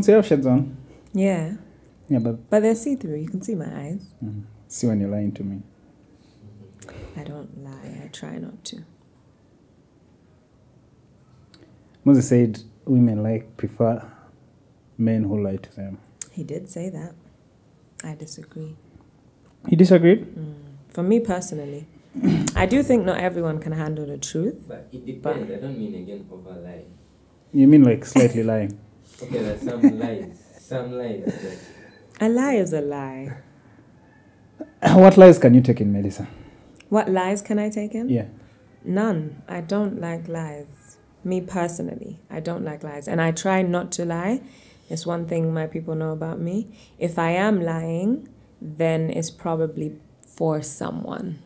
So you have shades on? Yeah. Yeah, but they're see-through. You can see my eyes. See when you're lying to me. I don't lie. I try not to. Moses said women prefer men who lie to them. He did say that. I disagree. You disagreed? For me personally, I do think not everyone can handle the truth. But it depends. I don't mean again over lying. You mean slightly lying? Okay, there's some lies. Some lies. A lie is a lie. What lies can you take in, Melissa? What lies can I take in? Yeah. None. I don't like lies. Me personally, I don't like lies. And I try not to lie. It's one thing my people know about me. If I am lying, then it's probably for someone.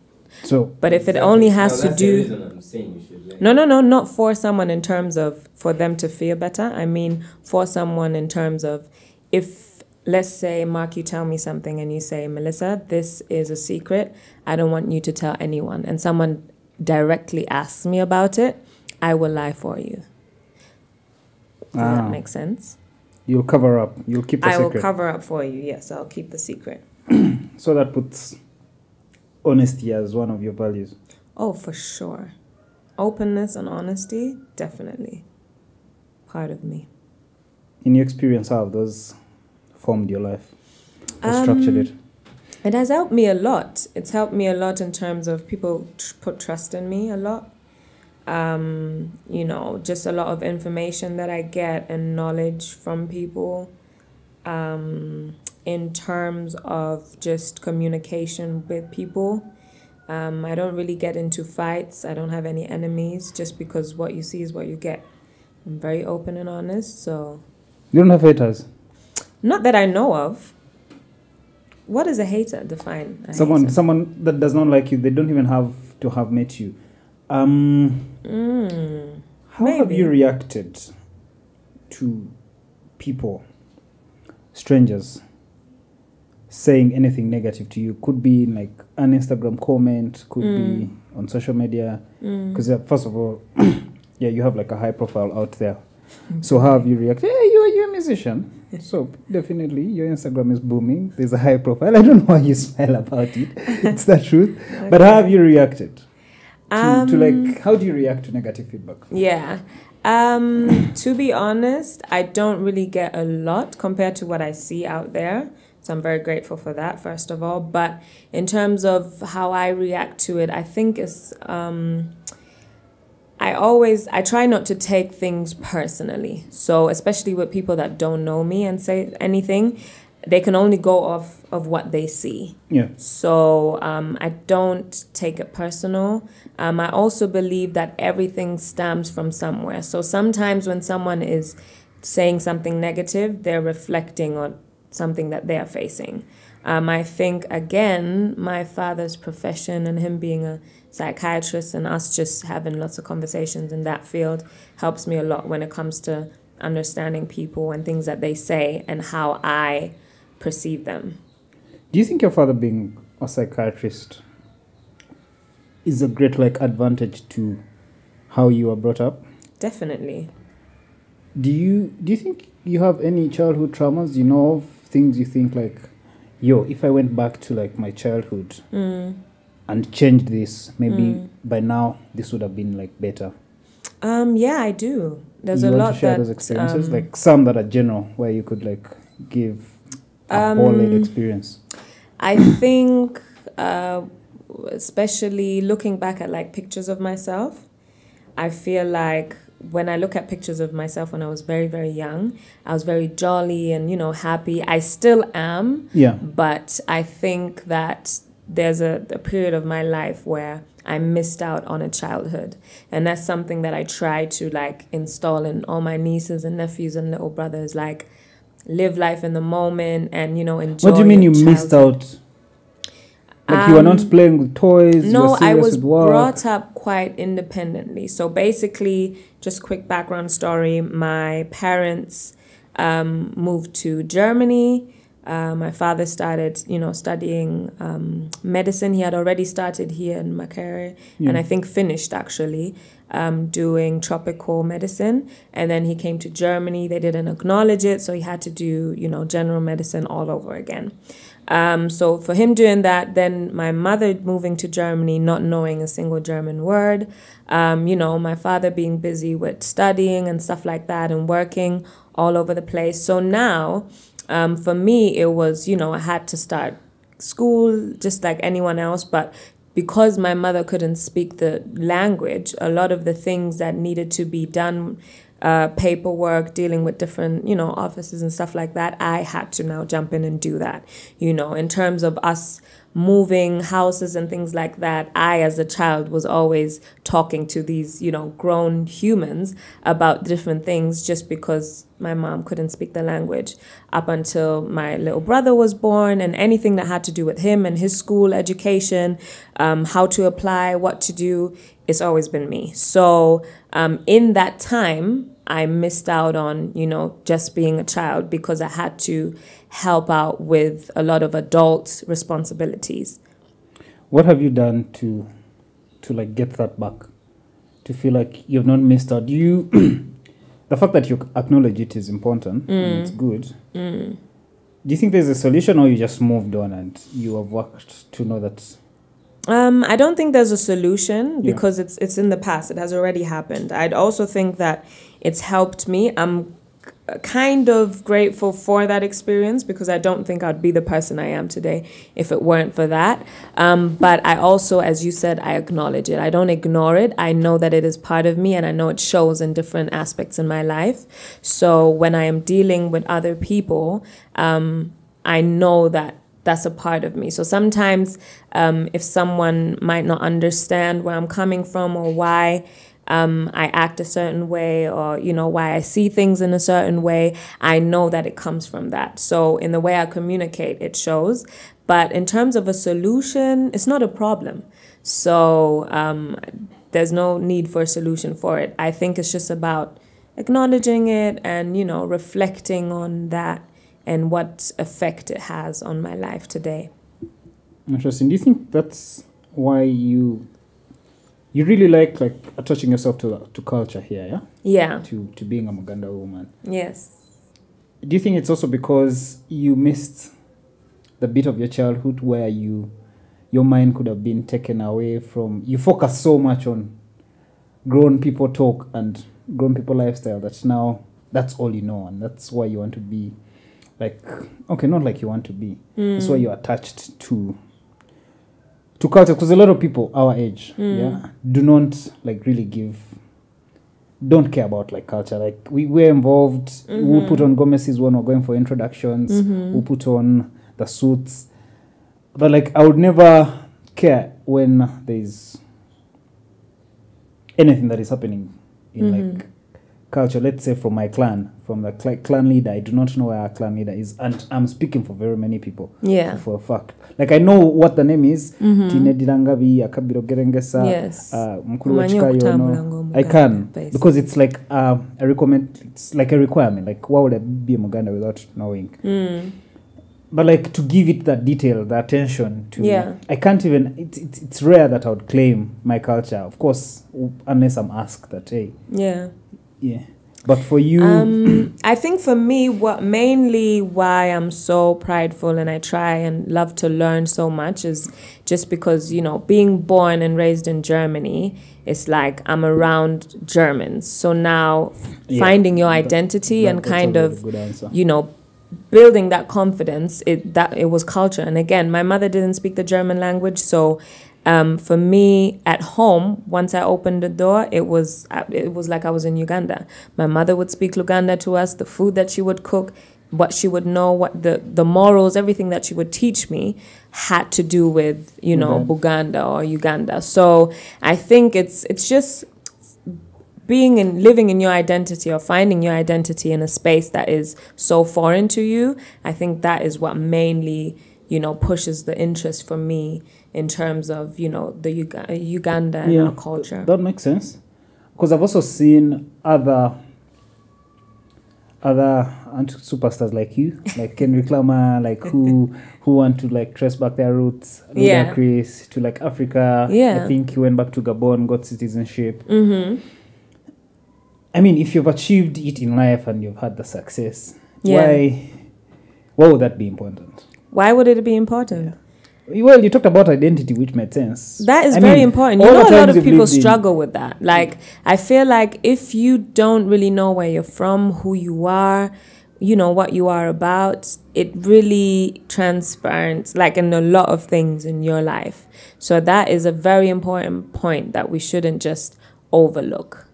But if it only has to do... That's the reason I'm saying you should lie. No, not for someone in terms of for them to feel better. I mean for someone in terms of if, let's say, Mark, you tell me something and you say, Melissa, this is a secret. I don't want you to tell anyone. And someone directly asks me about it, I will lie for you. Does that make sense? You'll cover up. You'll keep the secret. I will cover up for you. Yes, I'll keep the secret. So that puts honesty as one of your values. Oh, for sure. Openness and honesty, definitely part of me. In your experience, how have those formed your life or structured it? It has helped me a lot. It's helped me a lot in terms of people put trust in me a lot. Just a lot of information that I get and knowledge from people. In terms of just communication with people. I don't really get into fights. I don't have any enemies just because what you see is what you get. I'm very open and honest, so... You don't have haters? Not that I know of. What is a hater? Define a someone hater. Someone that does not like you, they don't even have to have met you. How have you reacted to people, strangers, saying anything negative to you? Could be like an Instagram comment, could be on social media. Because first of all, you have a high profile out there. So how have you reacted? Hey, you're a musician. So definitely your Instagram is booming. There's a high profile. I don't know why you smile about it. It's the truth. Okay. But how have you reacted? How do you react to negative feedback? Yeah. To be honest, I don't really get a lot compared to what I see out there. So I'm very grateful for that, first of all. But in terms of how I react to it, I think it's... I try not to take things personally. So especially with people that don't know me and say anything, they can only go off of what they see. Yeah. So I don't take it personal. I also believe that everything stems from somewhere. So sometimes when someone is saying something negative, they're reflecting on something that they're facing. I think, again, my father's profession and him being a psychiatrist and us just having lots of conversations in that field helps me a lot when it comes to understanding people and things that they say and how I perceive them. Do you think your father being a psychiatrist is a great advantage to how you are brought up? Definitely. Do you think you have any childhood traumas? You know of things you think if I went back to my childhood and changed this, maybe by now this would have been better? Yeah, I do. There's you a want lot to share that those experiences, some that are general, where you could give a whole experience. I think, especially looking back at pictures of myself, I feel like when I look at pictures of myself when I was very, very young, I was very jolly and, happy. I still am. Yeah. But I think that there's a period of my life where I missed out on a childhood. And that's something that I try to install in all my nieces and nephews and little brothers, live life in the moment and, enjoy. What do you mean you childhood. missed out? You were not playing with toys? No, I was brought up quite independently. So basically, just quick background story, my parents moved to Germany My father started, studying medicine. He had already started here in Makerere, and I think finished actually doing tropical medicine. And then he came to Germany. They didn't acknowledge it, so he had to do, general medicine all over again. So for him doing that, then my mother moving to Germany, not knowing a single German word, my father being busy with studying and stuff like that and working all over the place. So now, for me, it was, I had to start school just like anyone else, but because my mother couldn't speak the language, a lot of the things that needed to be done, paperwork, dealing with different, offices and stuff like that, I had to now jump in and do that. In terms of us moving houses and things like that, I, as a child, was always talking to these, grown humans about different things just because my mom couldn't speak the language up until my little brother was born, and anything that had to do with him and his school education, how to apply, what to do, it's always been me. So in that time, I missed out on, just being a child because I had to help out with a lot of adult responsibilities. What have you done to like get that back? To feel like you've not missed out? The fact that you acknowledge it is important and it's good. Do you think there's a solution, or you just moved on and you have worked to know that? I don't think there's a solution because it's in the past. It has already happened. I'd also think that it's helped me. I'm kind of grateful for that experience because I don't think I'd be the person I am today if it weren't for that. But I also, as you said, I acknowledge it. I don't ignore it. I know that it is part of me, and I know it shows in different aspects in my life. So when I am dealing with other people, I know that that's a part of me. So sometimes if someone might not understand where I'm coming from or why I act a certain way, or, why I see things in a certain way, I know that it comes from that. So in the way I communicate, it shows. But in terms of a solution, it's not a problem. So there's no need for a solution for it. I think it's just about acknowledging it and, reflecting on that and what effect it has on my life today. Interesting. Do you think that's why you really like attaching yourself to culture here, yeah? Yeah. To being a Muganda woman? Yes. Do you think it's also because you missed the bit of your childhood where your mind could have been taken away from, you focus so much on grown people talk and grown people lifestyle that now that's all you know, and that's why you want to be not like you want to be. That's why you're attached to culture, because a lot of people our age do not don't care about culture. We're involved. We'll put on Gomez's when we're going for introductions. We'll put on the suits, but I would never care when there's anything that is happening in culture. Let's say from my clan, from the clan leader. I do not know where our clan leader is, and I'm speaking for very many people. Yeah, for a fact. I know what the name is. Tinedirangvi, Akabiro Gerengesa. Yes. I can because it's a recommend. It's like a requirement. Why would I be a Muganda without knowing? But to give it that detail, the attention to, I can't even. It's rare that I would claim my culture. Of course, unless I'm asked that. Hey. Yeah. Yeah. But for you, I think for me, mainly why I'm so prideful and I try and love to learn so much is just because, being born and raised in Germany, it's I'm around Germans. So now finding your identity and kind of, building that confidence, it was culture. And again, my mother didn't speak the German language, so for me at home, once I opened the door, it was like I was in Uganda. My mother would speak Luganda to us, the food that she would cook, what she would know, what the morals, everything that she would teach me had to do with, Buganda or Uganda. So I think it's just living in your identity or finding your identity in a space that is so foreign to you. I think that is what mainly, pushes the interest for me in terms of, the Uganda and our culture. That makes sense. Because I've also seen other other superstars like you, like Kendrick Lamar, like who want to like trace back their roots, Yeah. Chris, to like Africa. Yeah. I think he went back to Gabon, got citizenship. Mm-hmm. I mean, if you've achieved it in life and you've had the success, Yeah. why would that be important? Why would it be important? Well, you talked about identity, which made sense. That is I very mean, important. all You know, the a lot times of you've people lived in- struggle with that. Like, I feel like if you don't really know where you're from, who you are, you know, what you are about, it really transparent, like in a lot of things in your life. So that is a very important point that we shouldn't just overlook.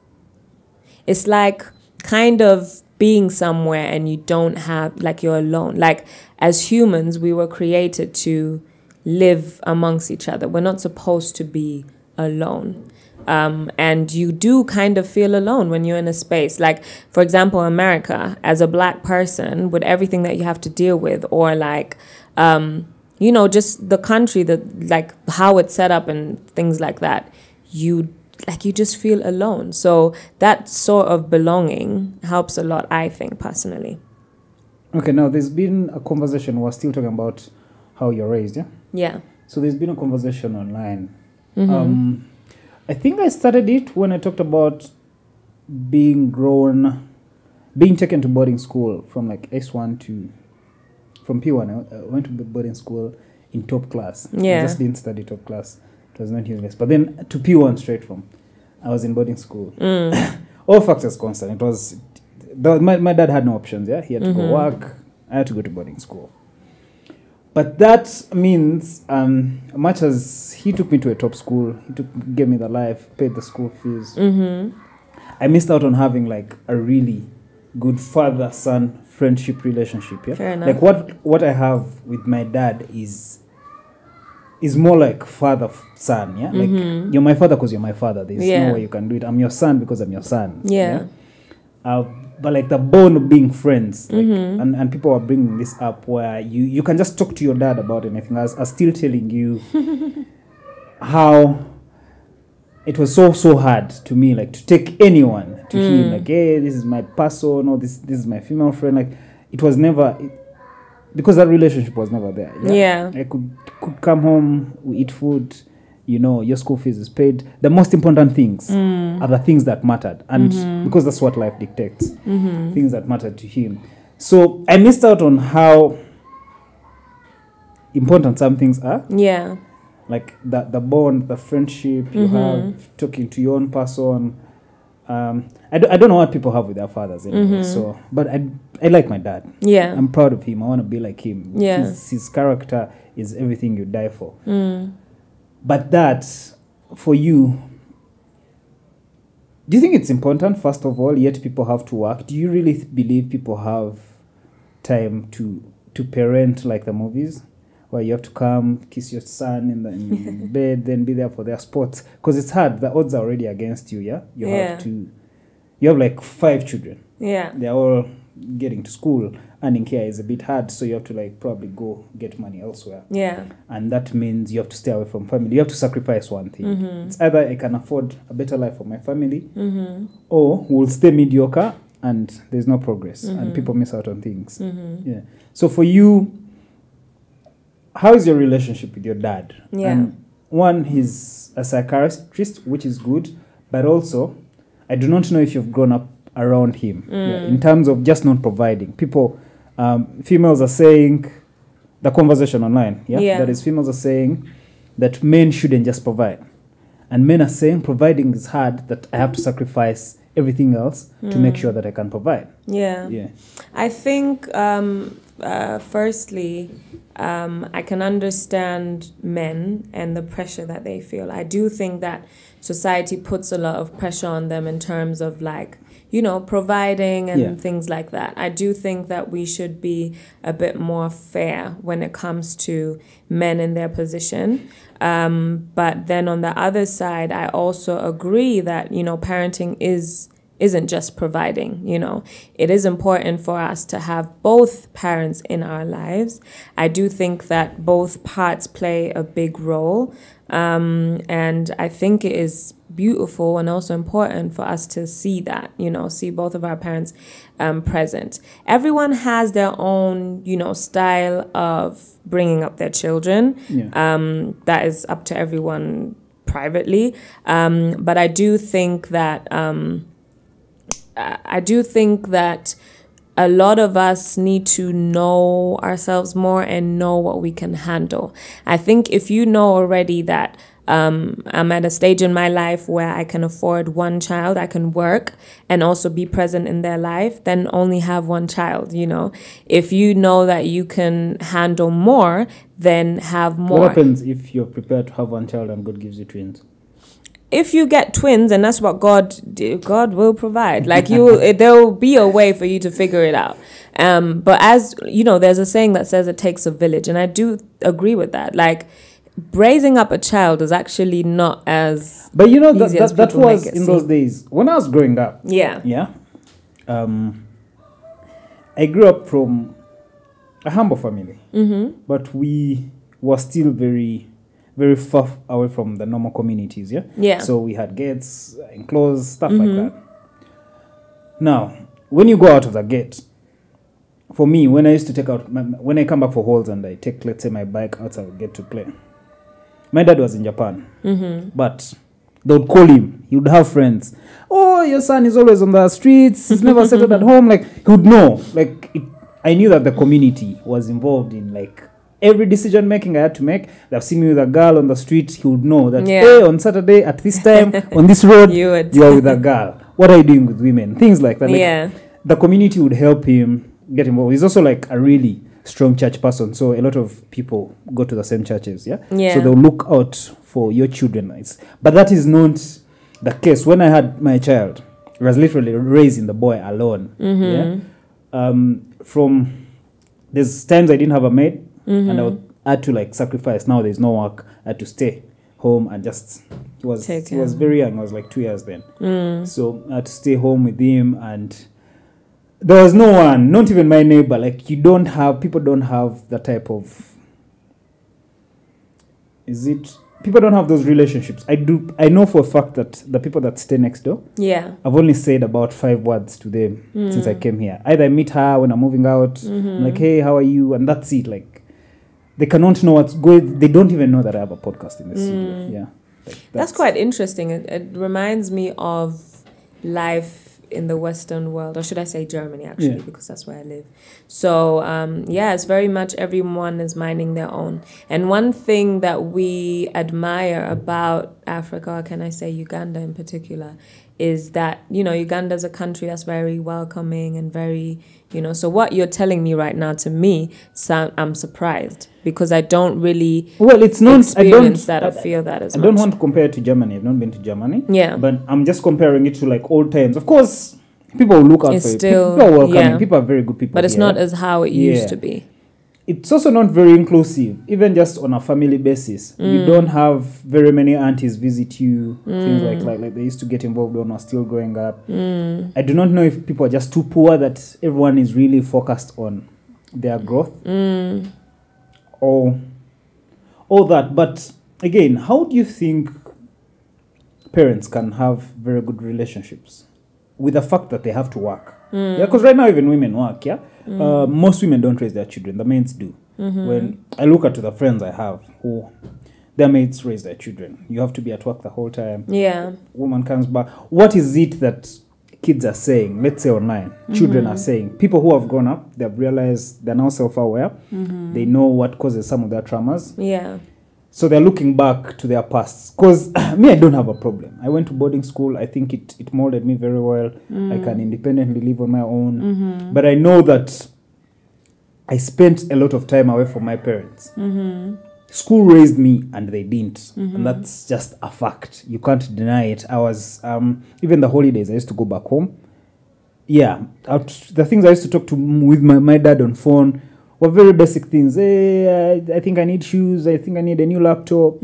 It's like kind of being somewhere and you don't have, like, you're alone. Like, as humans, we were created to live amongst each other. We're not supposed to be alone. And you do kind of feel alone when you're in a space. Like, for example, America, as a Black person, with everything that you have to deal with, or like, you know, just the country, that like how it's set up and things like that, you just feel alone. So that sort of belonging helps a lot, I think, personally. Okay, now there's been a conversation. We're still talking about how you're raised, yeah? Yeah. So there's been a conversation online. Mm-hmm. I think I started it when I talked about being taken to boarding school from like from P1. I went to boarding school in top class. Yeah. I just didn't study top class. It was not useless. But then to P1 straight from. I was in boarding school. All factors constant. It was, my dad had no options, yeah? He had to go work. I had to go to boarding school. But that means, much as he took me to a top school, gave me the life, paid the school fees, I missed out on having like a really good father-son friendship relationship. Yeah? Fair enough. Like what I have with my dad is more like father-son. Yeah, like you're my father because you're my father. There's no way you can do it. I'm your son because I'm your son. Yeah. But like the bond of being friends, like, and people are bringing this up where you can just talk to your dad about anything. I was still telling you how it was so hard to me, like to take anyone to him, like, hey, this is my person, or this is my female friend. Like, it was never, because that relationship was never there. Yeah. I could come home, we eat food, you know, your school fees is paid. The most important things are the things that mattered. And because that's what life dictates, things that mattered to him. So I missed out on how important some things are. Yeah. Like the bond, the friendship you have, talking to your own person. I don't know what people have with their fathers anyway. So, but I like my dad. Yeah. I'm proud of him. I want to be like him. Yeah. His character is everything you die for. But that, for you, do you think it's important, first of all, yet people have to work? Do you really believe people have time to parent like the movies, where you have to come, kiss your son in the bed, then be there for their sports? Because it's hard. The odds are already against you, yeah? You have like 5 children. Yeah. They're all getting to school. Earning here is a bit hard, so you have to like probably go get money elsewhere. Yeah. And that means you have to stay away from family. You have to sacrifice one thing. It's either I can afford a better life for my family, or we'll stay mediocre and there's no progress and people miss out on things. Yeah. So for you, how is your relationship with your dad? Yeah. And one, he's a psychiatrist, which is good, but also I do not know if you've grown up around him, in terms of just not providing. People, females are saying, the conversation online, that is, females are saying that men shouldn't just provide. And men are saying providing is hard, that I have to sacrifice everything else to make sure that I can provide. Yeah. I think, firstly, I can understand men and the pressure that they feel. I do think that society puts a lot of pressure on them in terms of, like, you know, providing and things like that. I do think that we should be a bit more fair when it comes to men in their position. But then on the other side, I also agree that, you know, parenting isn't just providing, you know. It is important for us to have both parents in our lives. I do think that both parts play a big role. And I think it is beautiful and also important for us to see that, see both of our parents present. Everyone has their own, style of bringing up their children. That is up to everyone privately. But I do think that a lot of us need to know ourselves more and know what we can handle. I think if you know already that I'm at a stage in my life where I can afford one child, I can work and also be present in their life, then only have one child, If you know that you can handle more, then have more. What happens if you're prepared to have one child and God gives you twins? If you get twins, and that's what God will provide. Like there will be a way for you to figure it out. But as there's a saying that says it takes a village, and I do agree with that. Like raising up a child is actually not as. But that was in those days when I was growing up. Yeah. I grew up from a humble family, but we were still very, very far away from the normal communities, Yeah. So we had gates, enclosed, stuff like that. Now, when you go out of the gate, for me, when I used to take out, when I come back for holes and I take, let's say, my bike outside the gate to play, my dad was in Japan, but they would call him. He would have friends. Oh, your son is always on the streets. He's never settled at home. Like, he would know. Like, I knew that the community was involved in, like, every decision making I had to make. They've seen me with a girl on the street. He would know that, hey, on Saturday at this time, on this road, you are with a girl. What are you doing with women? Things like that. Like, the community would help him get involved. He's also, like, a really strong church person. So a lot of people go to the same churches, So they'll look out for your children. But that is not the case. When I had my child, I was literally raising the boy alone. From there's times I didn't have a maid, and I had to like sacrifice. Now there's no work. I had to stay home and just he was very young. I was like 2 years then. So I had to stay home with him, and there was no one, not even my neighbor. Like people don't have the type of. People don't have those relationships. I know for a fact that the people that stay next door, I've only said about 5 words to them since I came here. Either I meet her when I'm moving out, I'm like, hey, how are you? And that's it. Like, they cannot know what's going. They don't even know that I have a podcast in the studio. Yeah, that's quite interesting. It reminds me of life in the Western world, or should I say Germany, actually, because that's where I live. So, it's very much everyone is minding their own. And one thing that we admire about Africa, or can I say Uganda in particular, is that, Uganda is a country that's very welcoming and very, so what you're telling me right now, to me, I'm surprised because I don't really experience that or feel that as much. I don't want to compare it to Germany. I've not been to Germany. Yeah. But I'm just comparing it to like old times. Of course, people will look out for you. People are welcoming. Yeah. People are very good people. But it's not as how it used to be. It's also not very inclusive, even just on a family basis. You don't have very many aunties visit you, things like they used to get involved when I was still growing up. I do not know if people are just too poor that everyone is really focused on their growth or all that. But again, how do you think parents can have very good relationships with the fact that they have to work? Because right now even women work, most women don't raise their children. The maids do. When I look at the friends I have who their maids raise their children, you have to be at work the whole time. Woman comes back. What is it that kids are saying, let's say online, children are saying, people who have grown up, they've realized they're now self-aware, they know what causes some of their traumas. So they're looking back to their past. Because me, I don't have a problem. I went to boarding school. I think it molded me very well. I can independently live on my own. But I know that I spent a lot of time away from my parents. School raised me and they didn't. And that's just a fact. You can't deny it. I was, even the holidays, I used to go back home. The things I used to talk to with my dad on phone were very basic things. Hey, I think I need shoes. I think I need a new laptop.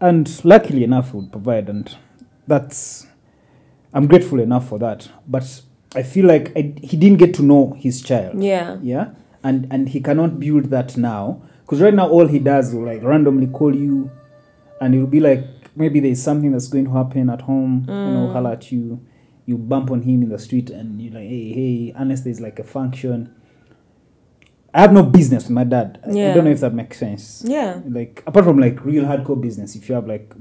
And luckily enough, he would provide. And I'm grateful enough for that. But I feel like he didn't get to know his child. And he cannot build that now. Because right now, all he does will like randomly call you. And he'll be like, maybe there's something that's going to happen at home, holler at you, you bump on him in the street and you're like, hey, unless there's like a function. I have no business with my dad. I don't know if that makes sense. Yeah. Like, apart from like real hardcore business, if you have like,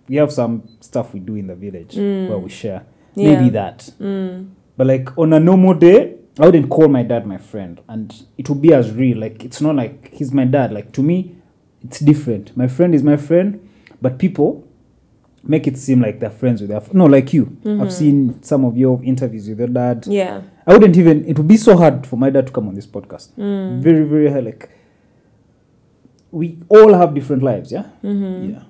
we have some stuff we do in the village where we share. Yeah. Maybe that. But like on a normal day, I wouldn't call my dad my friend. And it would be as real. Like, it's not like he's my dad. Like, to me, it's different. My friend is my friend. But people make it seem like they're friends with their no, like you. I've seen some of your interviews with your dad. Yeah. I wouldn't even, it would be so hard for my dad to come on this podcast. Very, very hard. Like, we all have different lives, yeah? Yeah.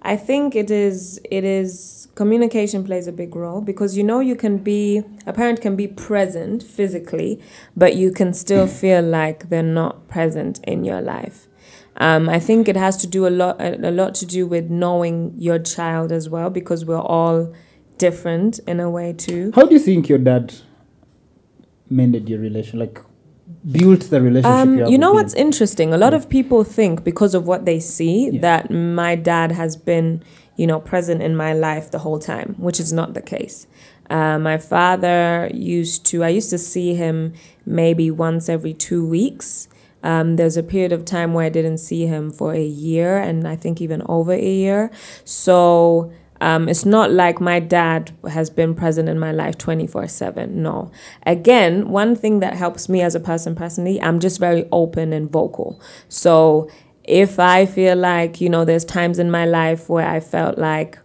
I think it is communication plays a big role, because you can be, a parent can be present physically, but you can still feel like they're not present in your life. I think it has to do a lot to do with knowing your child as well, because we're all different in a way too. How do you think your dad mended your relation? Like, built the relationship you have what's interesting? A lot of people think, because of what they see, that my dad has been, present in my life the whole time, which is not the case. My father I used to see him maybe once every 2 weeks. There's a period of time where I didn't see him for a year, and I think even over a year. So it's not like my dad has been present in my life 24/7. No. Again, one thing that helps me as a person personally, I'm just very open and vocal. So if I feel like, there's times in my life where I felt like,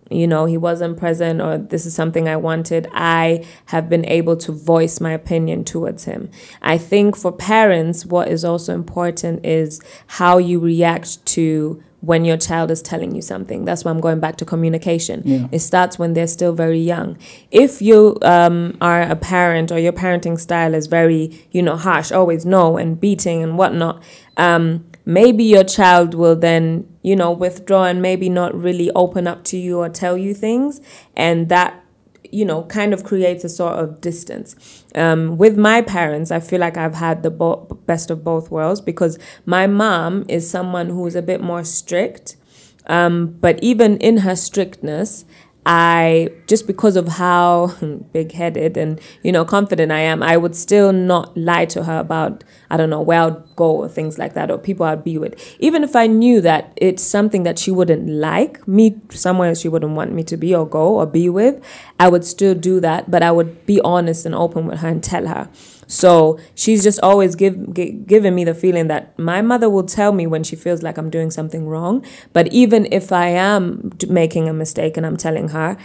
he wasn't present, or this is something I wanted, I have been able to voice my opinion towards him. I think for parents, what is also important is how you react to when your child is telling you something. That's why I'm going back to communication. Yeah. It starts when they're still very young. If you are a parent, or your parenting style is very, harsh, always no, and beating and whatnot, maybe your child will then, withdraw and maybe not really open up to you or tell you things. And that, kind of creates a sort of distance. With my parents, I feel like I've had the best of both worlds, because my mom is someone who is a bit more strict. But even in her strictness, just because of how big-headed and, confident I am, I would still not lie to her about, I don't know, where I'd go or things like that, or people I'd be with. Even if I knew that it's something that she wouldn't like, me somewhere she wouldn't want me to be or go or be with, I would still do that, but I would be honest and open with her and tell her. So she's just always given me the feeling that my mother will tell me when she feels like I'm doing something wrong. But even if I am making a mistake and I'm telling her,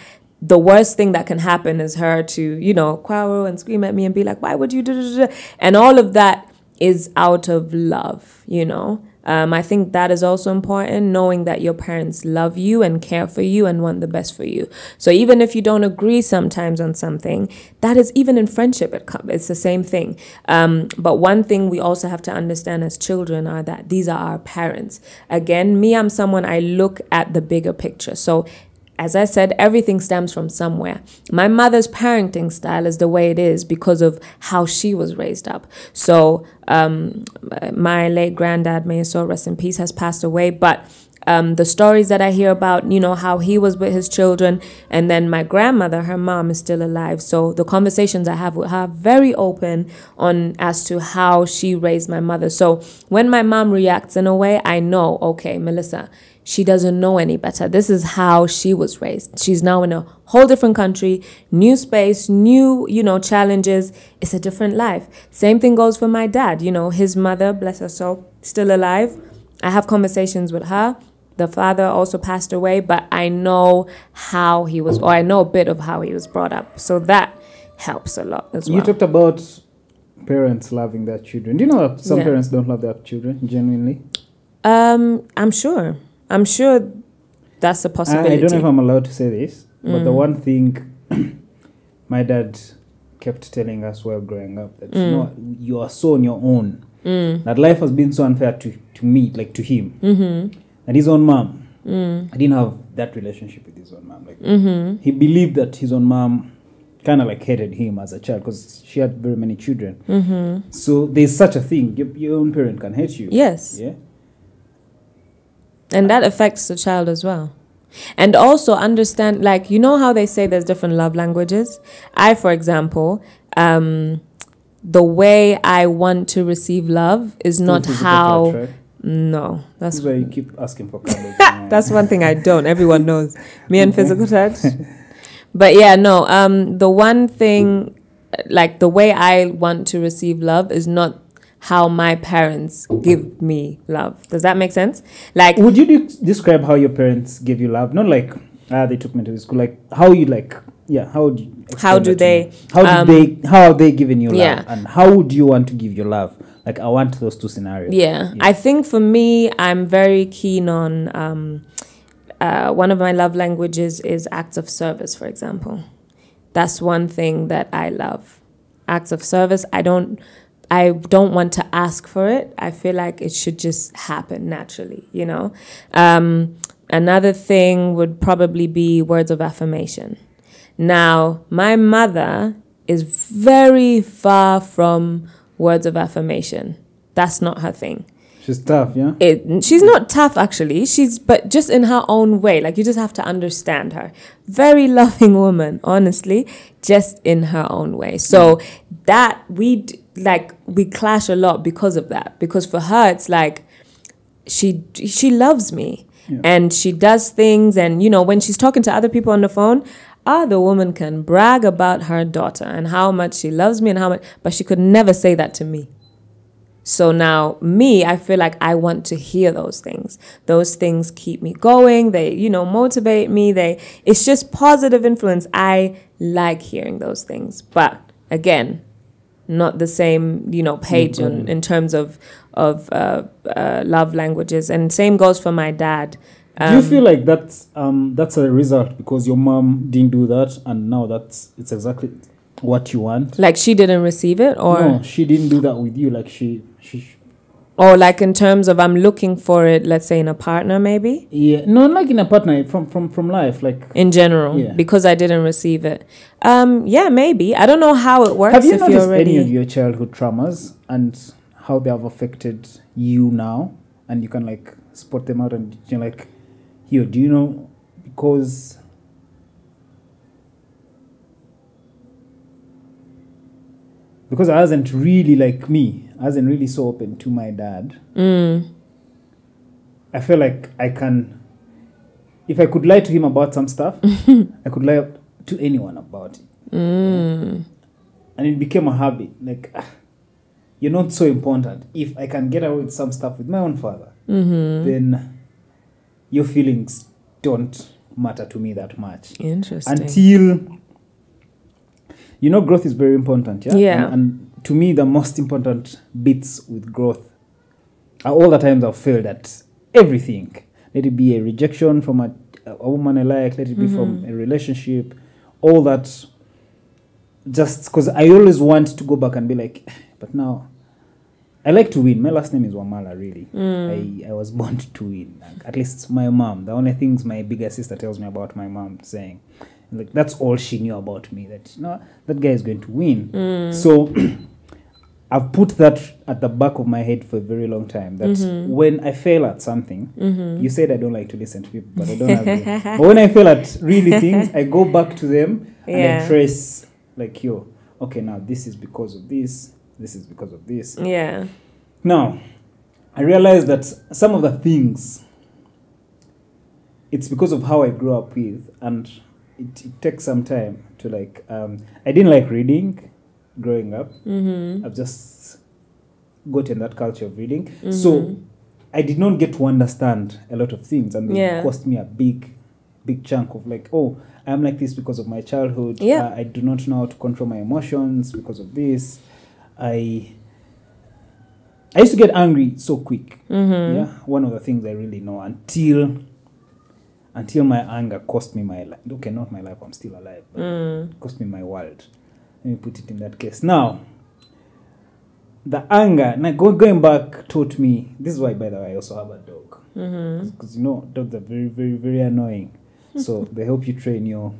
the worst thing that can happen is her to, quarrel and scream at me and be like, why would you do? And all of that is out of love, I think that is also important, knowing that your parents love you and care for you and want the best for you. So even if you don't agree sometimes on something, that is, even in friendship, it's the same thing. But one thing we also have to understand as children are that these are our parents. Again, me, I'm someone, I look at the bigger picture. So as I said, everything stems from somewhere. My mother's parenting style is the way it is because of how she was raised up. So my late granddad, may his soul rest in peace, has passed away. But the stories that I hear about, how he was with his children, and then my grandmother, her mom, is still alive. So the conversations I have with her are very open on as to how she raised my mother. So when my mom reacts in a way, I know, okay, Melissa, she doesn't know any better. This is how she was raised. She's now in a whole different country, new space, new, challenges. It's a different life. Same thing goes for my dad. His mother, bless her soul, still alive. I have conversations with her. The father also passed away, but I know how he was, or I know a bit of how he was brought up. So that helps a lot as well. You talked about parents loving their children. Do you know that some parents don't love their children genuinely? I'm sure that's a possibility. I don't know if I'm allowed to say this, but the one thing my dad kept telling us while growing up, that you are so on your own. That life has been so unfair to me, like to him. And his own mom, I didn't have that relationship with his own mom. Like he believed that his own mom kind of like hated him as a child because she had very many children. Mm-hmm. So there's such a thing. Your own parent can hate you. Yes. Yeah. And that affects the child as well. And also understand, like, you know how they say there's different love languages? I, for example, the way I want to receive love is not how... Touch, right? No. This is why you keep asking for candles. That's one thing I don't. Everyone knows. Me and physical touch. But yeah, no. The one thing, like the way I want to receive love is not how my parents give me love. Does that make sense? Like, would you describe how your parents give you love? Not like they took me to school. Like how you like, yeah. How would you? How do they? How are they giving you love? Yeah. And how would you want to give your love? Like I want those two scenarios. Yeah. I think for me, I'm very keen on. One of my love languages is acts of service, for example. That's one thing that I love. Acts of service. I don't want to ask for it. I feel like it should just happen naturally, you know. Another thing would probably be words of affirmation. Now, my mother is very far from words of affirmation. That's not her thing. She's tough, yeah? She's not tough, actually. But just in her own way. Like, you just have to understand her. Very loving woman, honestly, just in her own way. So that we clash a lot because of that. Because for her, it's like she loves me. Yeah. And she does things. And, you know, when she's talking to other people on the phone, the woman can brag about her daughter and how much she loves me and how much, but she could never say that to me. So now me, I feel like I want to hear those things. Those things keep me going. They, you know, motivate me. It's just positive influence. I like hearing those things. But again, not the same, you know, page in terms of love languages. And same goes for my dad. Do you feel like that's a result because your mom didn't do that and now it's exactly what you want? Like she didn't receive it, or no, she didn't do that with you. Like she or like in terms of I'm looking for it, let's say in a partner, maybe. Yeah, no, like in a partner from life, like in general, yeah. Because I didn't receive it. Yeah, maybe. I don't know how it works. Have you noticed any of your childhood traumas and how they have affected you now, and you can like spot them out and you're like, here, do you know because. Because I wasn't really like me. I wasn't really so open to my dad. I feel like I can... If I could lie to him about some stuff, I could lie to anyone about it. And it became a habit. Like, you're not so important. If I can get away with some stuff with my own father, then your feelings don't matter to me that much. Interesting. Until... You know, growth is very important, yeah? Yeah. And to me, the most important bits with growth are all the times I've failed at everything. Let it be a rejection from a woman I like, let it be from a relationship, all that. Just because I always want to go back and be like, but now, I like to win. My last name is Wamala, really. I was born to win. Like, at least my mom. The only things my bigger sister tells me about my mom saying, like that's all she knew about me, that that guy is going to win. So I've put that at the back of my head for a very long time, that when I fail at something, you said I don't like to listen to people, but I don't have to. But when I fail at really things, I go back to them and I trace like, okay, now this is because of this is because of this. Yeah. Now I realized that some of the things, it's because of how I grew up with, and it takes some time to like, I didn't like reading growing up. I've just gotten that culture of reading. So I did not get to understand a lot of things, and it cost me a big chunk of like, I'm like this because of my childhood. I do not know how to control my emotions because of this. I used to get angry so quick. Yeah, one of the things I really know until my anger cost me my life. Okay, not my life, I'm still alive, but it cost me my world. Let me put it in that case. Now, the anger, now going back, taught me, this is why, by the way, I also have a dog. Because, dogs are very, very, very annoying. So they help you train your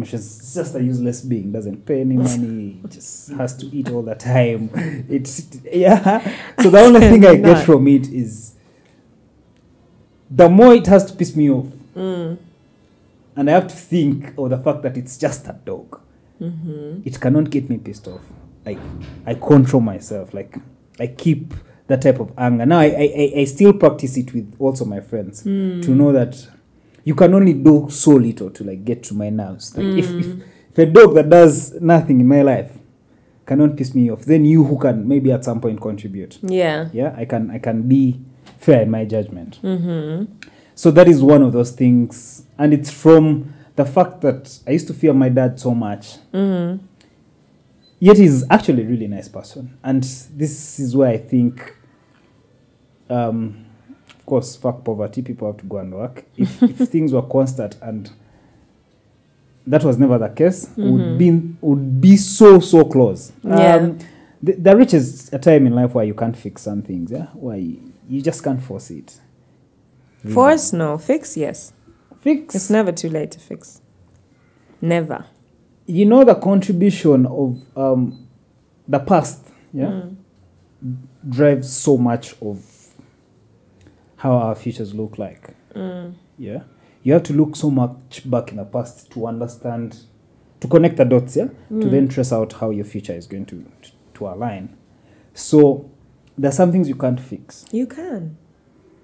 She's just a useless being, doesn't pay any money, just has to eat all the time. It's, yeah. So the only thing I get from it is the more it has to piss me off. And I have to think of the fact that it's just a dog. It cannot get me pissed off. Like, I control myself. Like, I keep that type of anger. Now, I still practice it with also my friends to know that you can only do so little to like get to my nerves. Like if a dog that does nothing in my life cannot piss me off, then you who can maybe at some point contribute. Yeah, I can be fair in my judgment. So that is one of those things, and it's from the fact that I used to fear my dad so much. Yet he's actually a really nice person, and this is where I think, of course, fuck poverty. People have to go and work. If things were constant and that was never the case, would be so close. There reaches a time in life where you can't fix some things. Yeah, where you just can't force it. Really. Force, no. Fix, yes. Fix. It's never too late to fix. Never. You know, the contribution of the past, drives so much of how our futures look like. Yeah, you have to look so much back in the past to understand, to connect the dots, to then trace out how your future is going to align. So there are some things you can't fix. You can.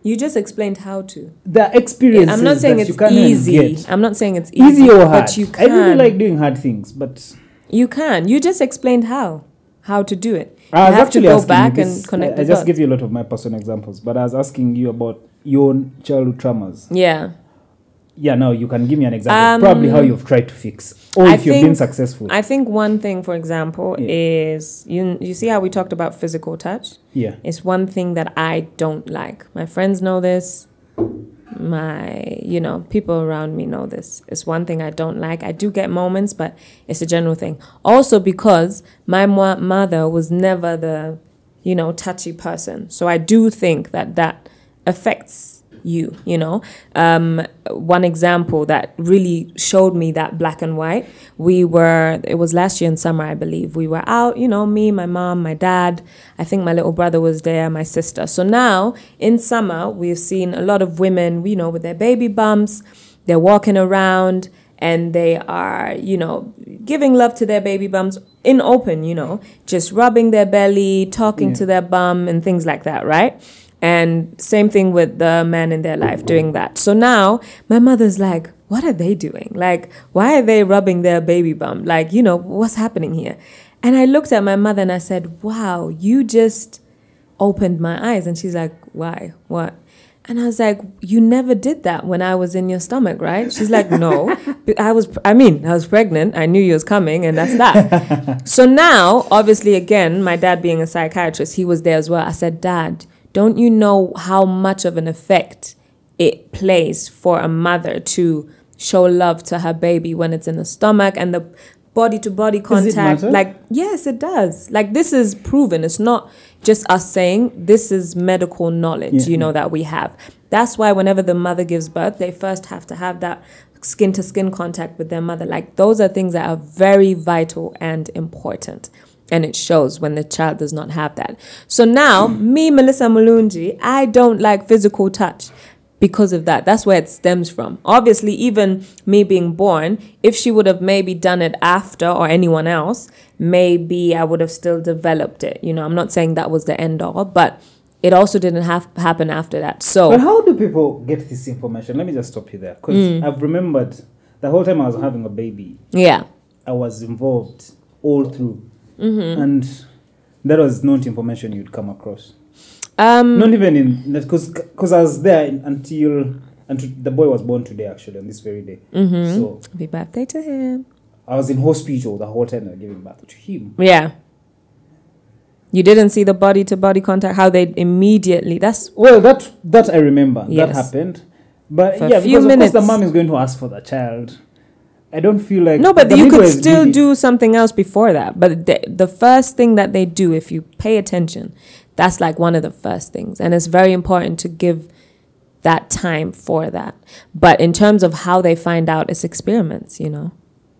You just explained how to. The experiences. I'm not saying it's easy. I'm not saying it's easy or hard. But you can. I really like doing hard things, but you can. You just explained how to do it. You have to go back and connect the dots. I just gave you a lot of my personal examples, but I was asking you about your own childhood traumas. Yeah, now you can give me an example. Probably how you've tried to fix, or if you've been successful. I think one thing, for example, is you see how we talked about physical touch? Yeah. It's one thing that I don't like. My friends know this. People around me know this. It's one thing I don't like. I do get moments, but it's a general thing. Also because my mother was never the, touchy person. So I do think that affects you. One example that really showed me that black and white, it was last year in summer, I believe. We were out, me, my mom, my dad, I think my little brother was there, my sister. So now in summer, we've seen a lot of women, with their baby bumps, they're walking around and they are, giving love to their baby bumps in open, just rubbing their belly, talking to their bum and things like that, right? And same thing with the men in their life doing that. So now my mother's like, what are they doing? Like, why are they rubbing their baby bum? Like, what's happening here? And I looked at my mother and I said, wow, you just opened my eyes. And she's like, why? What? And I was like, you never did that when I was in your stomach, right? She's like, no. I was pregnant. I knew you was coming, and that's that. So now, obviously, again, my dad being a psychiatrist, he was there as well. I said, Dad, don't you know how much of an effect it plays for a mother to show love to her baby when it's in the stomach and the body-to-body contact? Like, yes, it does. Like, this is proven. It's not just us saying, this is medical knowledge, that we have. That's why whenever the mother gives birth, they first have to have that skin-to-skin contact with their mother. Like, those are things that are very vital and important. And it shows when the child does not have that. So now, me, Melissa Mulungi, I don't like physical touch because of that. That's where it stems from. Obviously, even me being born, if she would have maybe done it after or anyone else, maybe I would have still developed it. I'm not saying that was the end all, but it also didn't happen after that. So, but how do people get this information? Let me just stop you there. Because I've remembered the whole time I was having a baby. Yeah. I was involved all through. And that was not information you'd come across. Not even in, because I was there until the boy was born today, actually, on this very day. So happy birthday to him. I was in hospital the whole time they were giving birth to him. Yeah. You didn't see the body-to-body contact, how they immediately, that I remember. Yes. That happened. But for because of course the mom is going to ask for the child. I don't feel like... No, but you could still do something else before that. But the first thing that they do, if you pay attention, that's like one of the first things. And it's very important to give that time for that. But in terms of how they find out, it's experiments,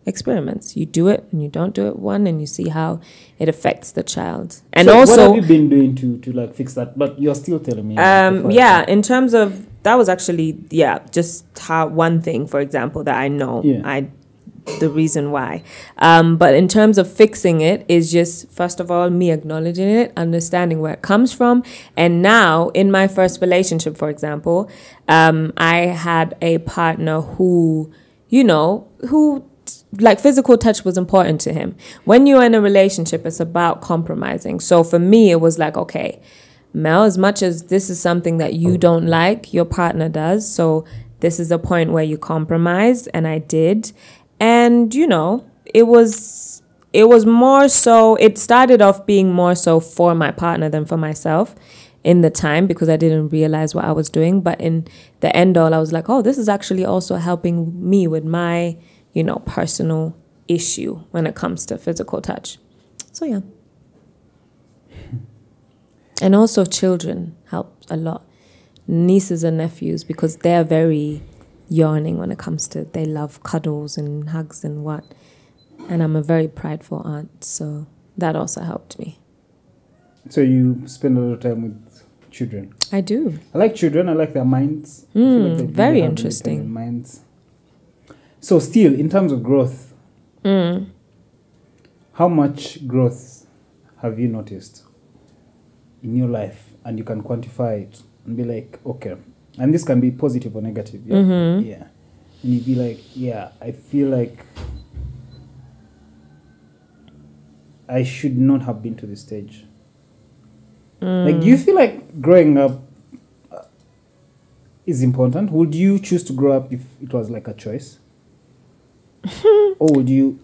experiments. You do it and you don't do it one, and you see how it affects the child. And so also, what have you been doing to like fix that? But you're still telling me. yeah, in terms of that was actually just how one thing, for example, that I know the reason why. But in terms of fixing it is just, first of all, me acknowledging it, understanding where it comes from. And now in my first relationship, for example, I had a partner who, like, physical touch was important to him. When you're in a relationship, it's about compromising. So for me, it was like, okay, Mel, as much as this is something that you don't like, your partner does. So this is a point where you compromise, and I did. And, it was more so, it started off being more so for my partner than for myself in the time, because I didn't realize what I was doing. But in the end all, I was like, oh, this is actually also helping me with my, personal issue when it comes to physical touch. So, yeah. And also children help a lot. Nieces and nephews, because they're very yawning when it comes to, they love cuddles and hugs and what. And I'm a very prideful aunt, so that also helped me. So you spend a lot of time with children? I do. I like children. I like their minds. I feel like they very have interesting. independent minds. So still, in terms of growth, how much growth have you noticed in your life? And you can quantify it and be like, okay, and this can be positive or negative. Yeah. Yeah. And you'd be like, yeah, I feel like I should not have been to this stage. Like, do you feel like growing up is important? Would you choose to grow up if it was like a choice? Or would you...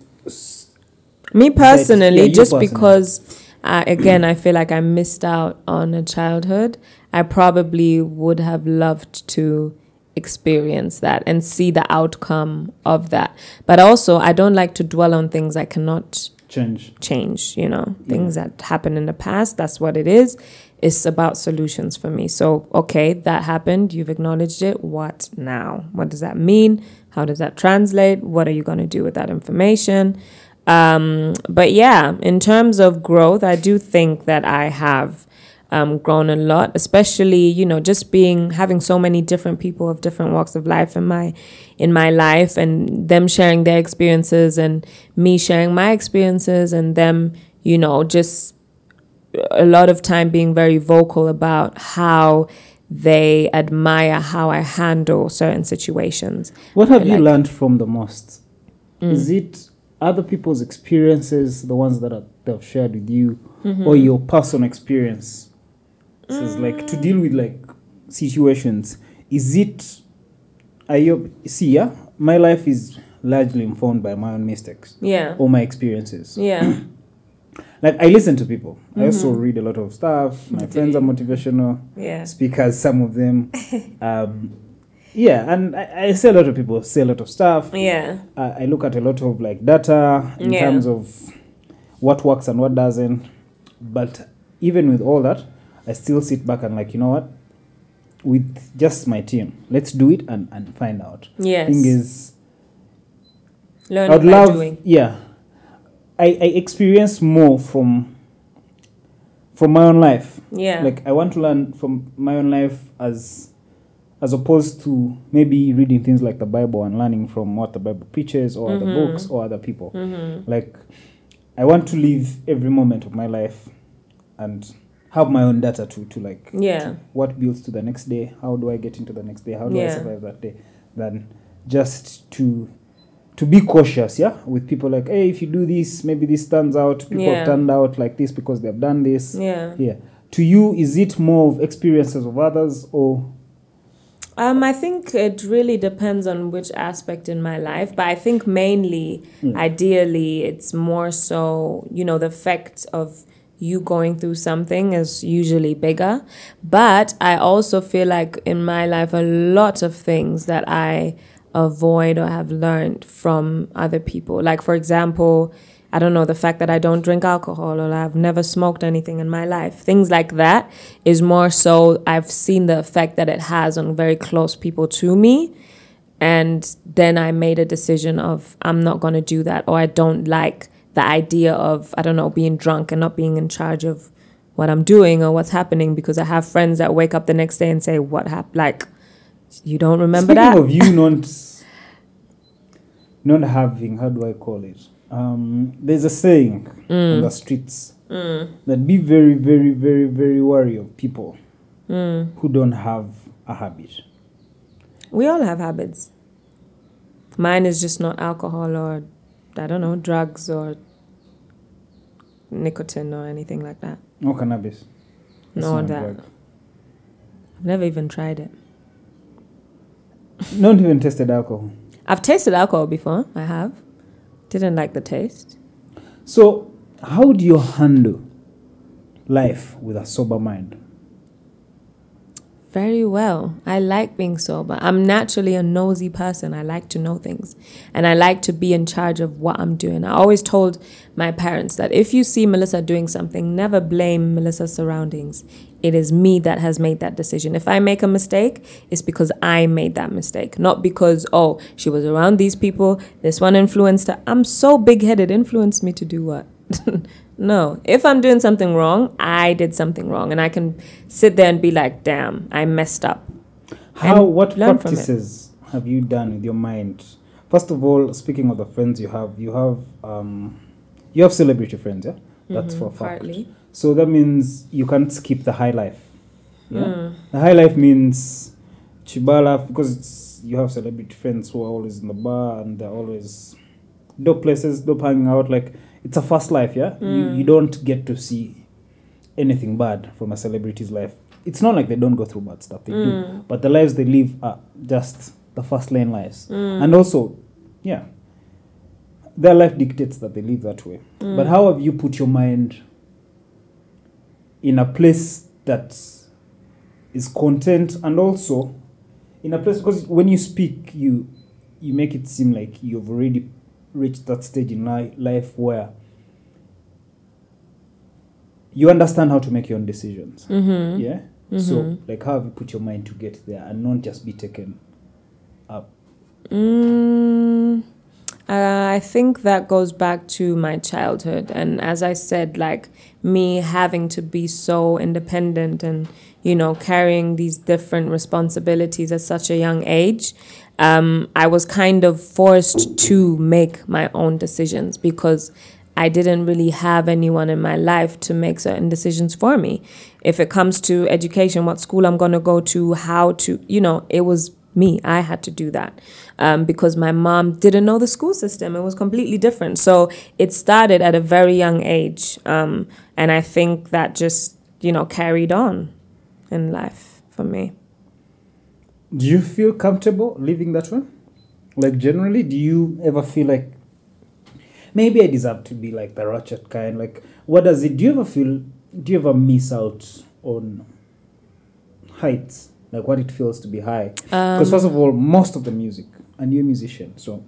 Me personally, because, again, I feel like I missed out on a childhood, I probably would have loved to experience that and see the outcome of that. But also, I don't like to dwell on things I cannot change, things that happened in the past. That's what it is. It's about solutions for me. So, okay, that happened. You've acknowledged it. What now? What does that mean? How does that translate? What are you going to do with that information? But yeah, in terms of growth, I do think that I have grown a lot, especially, just having so many different people of different walks of life in my life, and them sharing their experiences and me sharing my experiences, and them, just a lot of time being very vocal about how they admire how I handle certain situations. What have you learned from the most? Is it other people's experiences, the ones that they've shared with you, or your personal experience? So it's like to deal with like situations. Is it? My life is largely informed by my own mistakes. Yeah. Or my experiences. Yeah. Like, I listen to people. I also read a lot of stuff. My friends are motivational speakers, some of them. And I see a lot of people say a lot of stuff. Yeah. I look at a lot of like data in terms of what works and what doesn't. But even with all that, I still sit back and like, you know what? With just my team, let's do it and find out. Yes. Thing is, learning by doing. Yeah. I experience more from my own life. Yeah. Like, I want to learn from my own life as opposed to maybe reading things like the Bible and learning from what the Bible preaches or other books or other people. Like, I want to live every moment of my life and have my own data to what builds to the next day. How do I get into the next day? How do I survive that day? Than just to be cautious, with people like, hey, if you do this, maybe this turns out. People have turned out like this because they've done this. Yeah. To you, is it more of experiences of others or? I think it really depends on which aspect in my life, but I think mainly, ideally, it's more so, the effect of you going through something is usually bigger. But I also feel like in my life, a lot of things that I avoid or have learned from other people. Like, for example, I don't know, the fact that I don't drink alcohol or I've never smoked anything in my life. Things like that is more so I've seen the effect that it has on very close people to me. And then I made a decision of I'm not going to do that, or I don't like the idea of, I don't know, being drunk and not being in charge of what I'm doing or what's happening, because I have friends that wake up the next day and say, what happened? Like, you don't remember Speaking that? of you not having, how do I call it? There's a saying on the streets that be very, very, very, very wary of people who don't have a habit. We all have habits. Mine is just not alcohol or, I don't know, drugs or nicotine or anything like that. No cannabis. That's No not a that. drug. I've never even tried it. Not even tested alcohol. I've tasted alcohol before. I have. Didn't like the taste. So, how do you handle life with a sober mind? Very well. I like being sober. I'm naturally a nosy person. I like to know things. And I like to be in charge of what I'm doing. I always told my parents that if you see Melissa doing something, never blame Melissa's surroundings. It is me that has made that decision. If I make a mistake, it's because I made that mistake. Not because, oh, she was around these people, this one influenced her. I'm so big-headed. Influenced me to do what? No, if I'm doing something wrong, I did something wrong, and I can sit there and be like, damn, I messed up. What learn from it. practices have you done with your mind? First of all, speaking of the friends you have celebrity friends, yeah? That's for a fact. Partly. So that means you can't skip the high life. Yeah? The high life means chibala, because you have celebrity friends who are always in the bar and they're always dope places, dope hanging out, like it's a fast life, yeah? You don't get to see anything bad from a celebrity's life. It's not like they don't go through bad stuff, they do. But the lives they live are just the fast lane lives. And also, yeah, their life dictates that they live that way. But how have you put your mind in a place that is content, and also in a place, because when you speak, you make it seem like you've already reached that stage in life where you understand how to make your own decisions. Yeah? So, like, how have you put your mind to get there and not just be taken up? I think that goes back to my childhood. And as I said, like, me having to be so independent and, you know, carrying these different responsibilities at such a young age, I was kind of forced to make my own decisions because I didn't really have anyone in my life to make certain decisions for me. If it comes to education, what school I'm going to go to, how to, you know, it was me. I had to do that because my mom didn't know the school system. It was completely different. So it started at a very young age. And I think that just, you know, carried on in life for me. Do you feel comfortable living that way? Like, generally, do you ever feel like, maybe I deserve to be like the ratchet kind? Like, what does it, do you ever miss out on heights? Like, what it feels to be high? Because first of all, most of the music, and you're a musician, so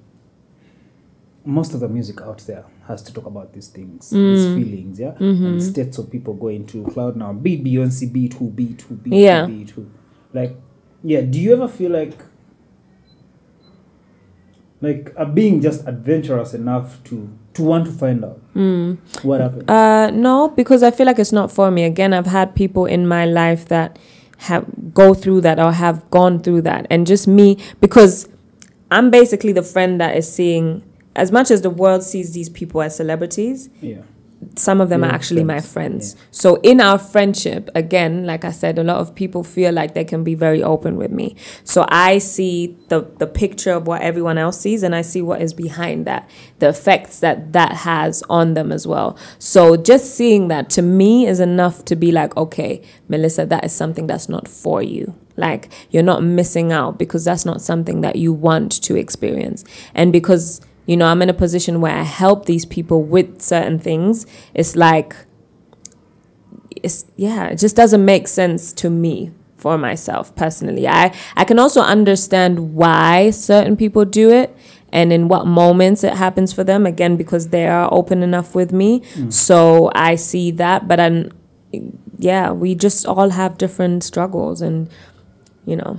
most of the music out there has to talk about these things, these feelings, yeah? And states of people going to cloud now. Beat Beyonce, beat who, Yeah. beat who. Like, yeah, do you ever feel like being just adventurous enough to want to find out what happened? No, because I feel like it's not for me. Again, I've had people in my life that go through that or have gone through that. And just me, because I'm basically the friend that is seeing, as much as the world sees these people as celebrities, some of them are actually my friends. Yeah. So in our friendship, again, like I said, a lot of people feel like they can be very open with me. So I see the picture of what everyone else sees, and I see what is behind that, the effects that has on them as well. So just seeing that to me is enough to be like, okay, Melissa, that is something that's not for you. Like, you're not missing out because that's not something that you want to experience. And because, you know, I'm in a position where I help these people with certain things, it's like, it just doesn't make sense to me for myself personally. I can also understand why certain people do it and in what moments it happens for them, again, because they are open enough with me. So I see that, but we just all have different struggles and, you know.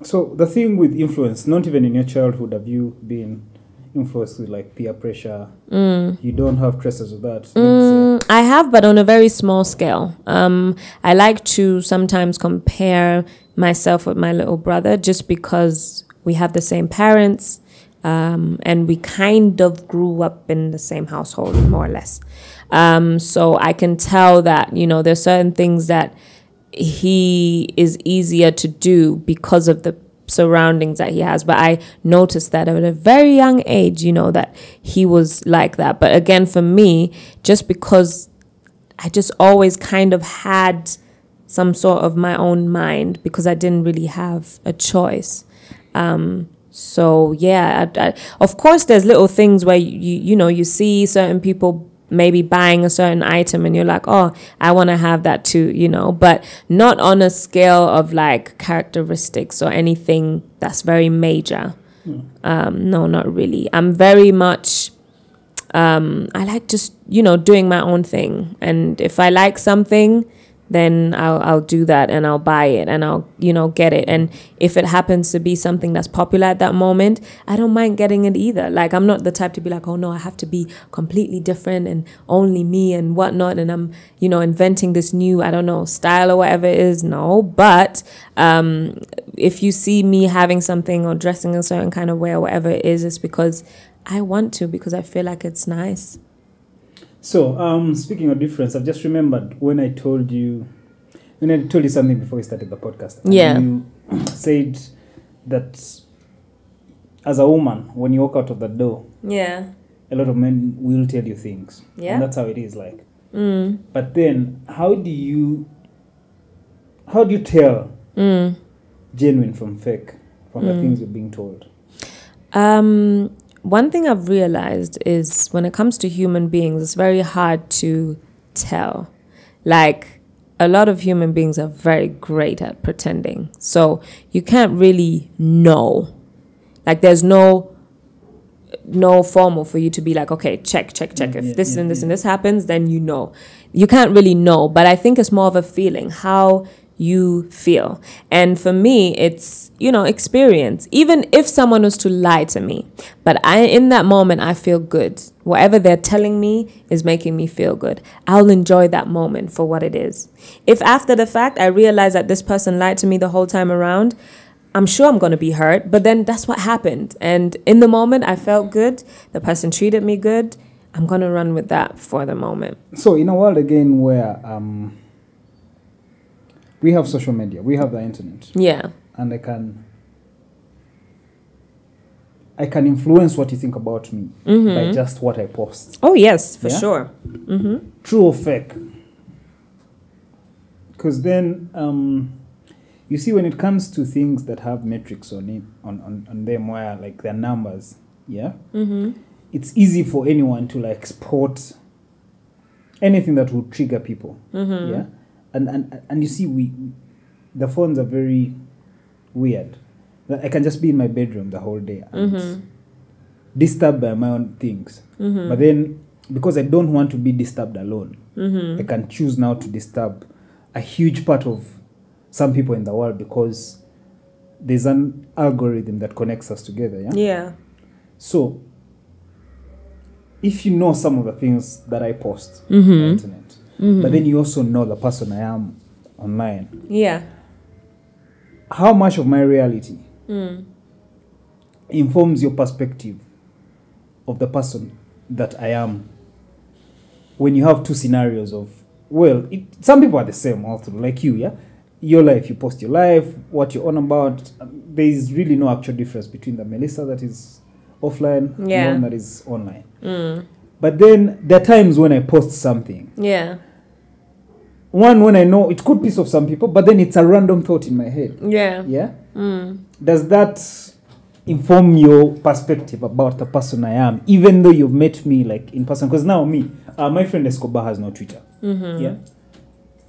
So the thing with influence, not even in your childhood have you been influenced with like peer pressure? You don't have traces of that. I have, but on a very small scale. I like to sometimes compare myself with my little brother just because we have the same parents, and we kind of grew up in the same household, more or less. So I can tell that, you know, there's certain things that he is easier to do because of the surroundings that he has. But I noticed that at a very young age, you know, that he was like that. But again, for me, just because I just always kind of had some sort of my own mind because I didn't really have a choice. So yeah, of course there's little things where you know, you see certain people maybe buying a certain item and you're like, oh, I want to have that too, you know, but not on a scale of like characteristics or anything that's very major. No, not really. I'm very much, I like just, you know, doing my own thing. And if I like something, then I'll do that and I'll buy it and I'll, you know, get it. And if it happens to be something that's popular at that moment, I don't mind getting it either. Like, I'm not the type to be like, oh no, I have to be completely different and only me and whatnot. And I'm, you know, inventing this new, I don't know, style or whatever it is. No, but if you see me having something or dressing a certain kind of way or whatever it is, it's because I want to, because I feel like it's nice. So, speaking of difference, I've just remembered when I told you something before we started the podcast. And Yeah. you said that as a woman, when you walk out of the door, Yeah. a lot of men will tell you things. Yeah. And that's how it is like. But then, how do you tell genuine from fake from the things you're being told? One thing I've realized is when it comes to human beings, it's very hard to tell. Like, a lot of human beings are very great at pretending. So you can't really know. Like, there's no formal for you to be like, okay, check. If this and this happens, then you know. You can't really know. But I think it's more of a feeling, how you feel. And for me, it's, you know, experience. Even if someone was to lie to me, but in that moment, I feel good. Whatever they're telling me is making me feel good. I'll enjoy that moment for what it is. If after the fact, I realize that this person lied to me the whole time around, I'm sure I'm going to be hurt, but then that's what happened. And in the moment, I felt good. The person treated me good. I'm going to run with that for the moment. So in a world again where we have social media, we have the internet. Yeah. And I can influence what you think about me by just what I post. Oh, yes, for sure. True or fake? Because then, you see, when it comes to things that have metrics on it, on them, where like their numbers, it's easy for anyone to like spot anything that would trigger people. Yeah. And you see, the phones are very weird. I can just be in my bedroom the whole day and disturbed by my own things. But then, because I don't want to be disturbed alone, I can choose now to disturb a huge part of some people in the world because there's an algorithm that connects us together. Yeah. Yeah. So, if you know some of the things that I post on the internet, but then you also know the person I am online. Yeah. How much of my reality informs your perspective of the person that I am when you have two scenarios of, well, some people are the same all through, like you, yeah? Your life, you post your life, what you're on about. There is really no actual difference between the Melissa that is offline and the one that is online. But then there are times when I post something. Yeah. One, when I know it could piss off some people, but then it's a random thought in my head. Yeah. Yeah? Does that inform your perspective about the person I am, even though you've met me like in person? Because now my friend Escobar has no Twitter. Yeah?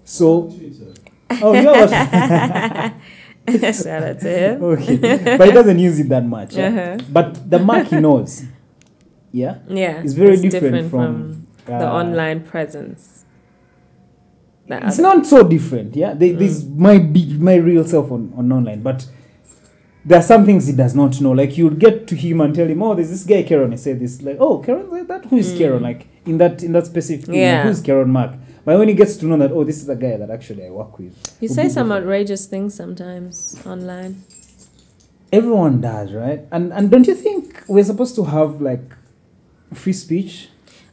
So... Oh, you know what? Shout out to him. Okay. But he doesn't use it that much. Yeah? But the mark he knows, yeah? Yeah. It's very different from the online presence. It's not so different, yeah? This might be my real self on online, but there are some things he does not know. Like, you'd get to him and tell him, oh, there's this guy Karen. He said this, like, oh, Karen, like that. Who is Karen? Like, in that specific thing, like, who's Karen Mark? But when he gets to know that, oh, this is a guy that actually I work with. You say some outrageous things sometimes online. Everyone does, right? And don't you think we're supposed to have, like, free speech?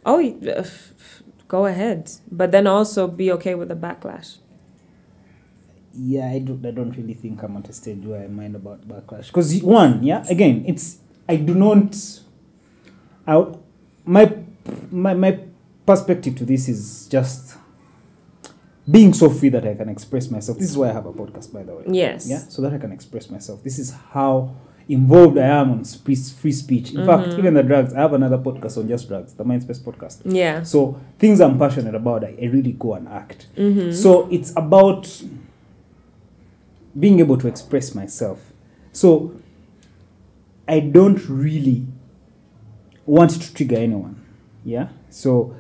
Oh, go ahead. But then also be okay with the backlash. Yeah, I don't really think I'm at a stage where I mind about backlash. Because, one, yeah, again, my perspective to this is just being so free that I can express myself. This is why I have a podcast, by the way. Yes. Yeah, so that I can express myself. This is how involved I am on free speech. In fact, even the drugs, I have another podcast on just drugs, the Mindspace podcast. Yeah. So things I'm passionate about, I really go and act. So it's about being able to express myself. So I don't really want to trigger anyone. Yeah. So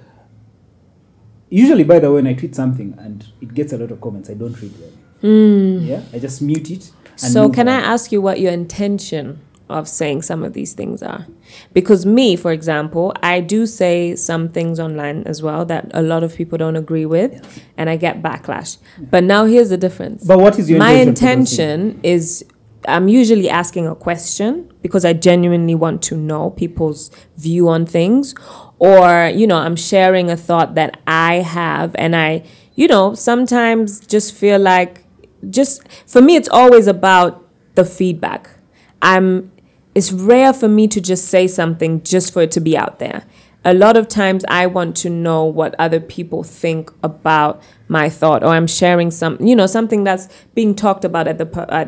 usually, by the way, when I tweet something and it gets a lot of comments, I don't read them. Yeah. I just mute it. So can I ask you what your intention of saying some of these things are? Because me, for example, I do say some things online as well that a lot of people don't agree with, and I get backlash. But now here's the difference. But what is your My intention is I'm usually asking a question because I genuinely want to know people's view on things, or, you know, I'm sharing a thought that I have, and I, you know, sometimes just feel like, just for me, it's always about the feedback. It's rare for me to just say something just for it to be out there. A lot of times I want to know what other people think about my thought, or I'm sharing something that's being talked about at